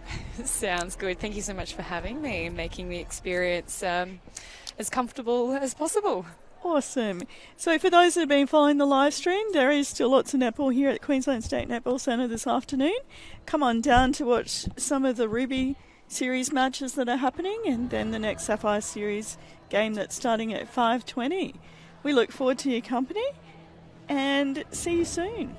Sounds good. Thank you so much for having me and making the experience as comfortable as possible. Awesome. So for those that have been following the live stream, there is still lots of netball here at Queensland State Netball Centre this afternoon. Come on down to watch some of the Ruby Series matches that are happening, and then the next Sapphire Series game that's starting at 5:20. We look forward to your company and see you soon.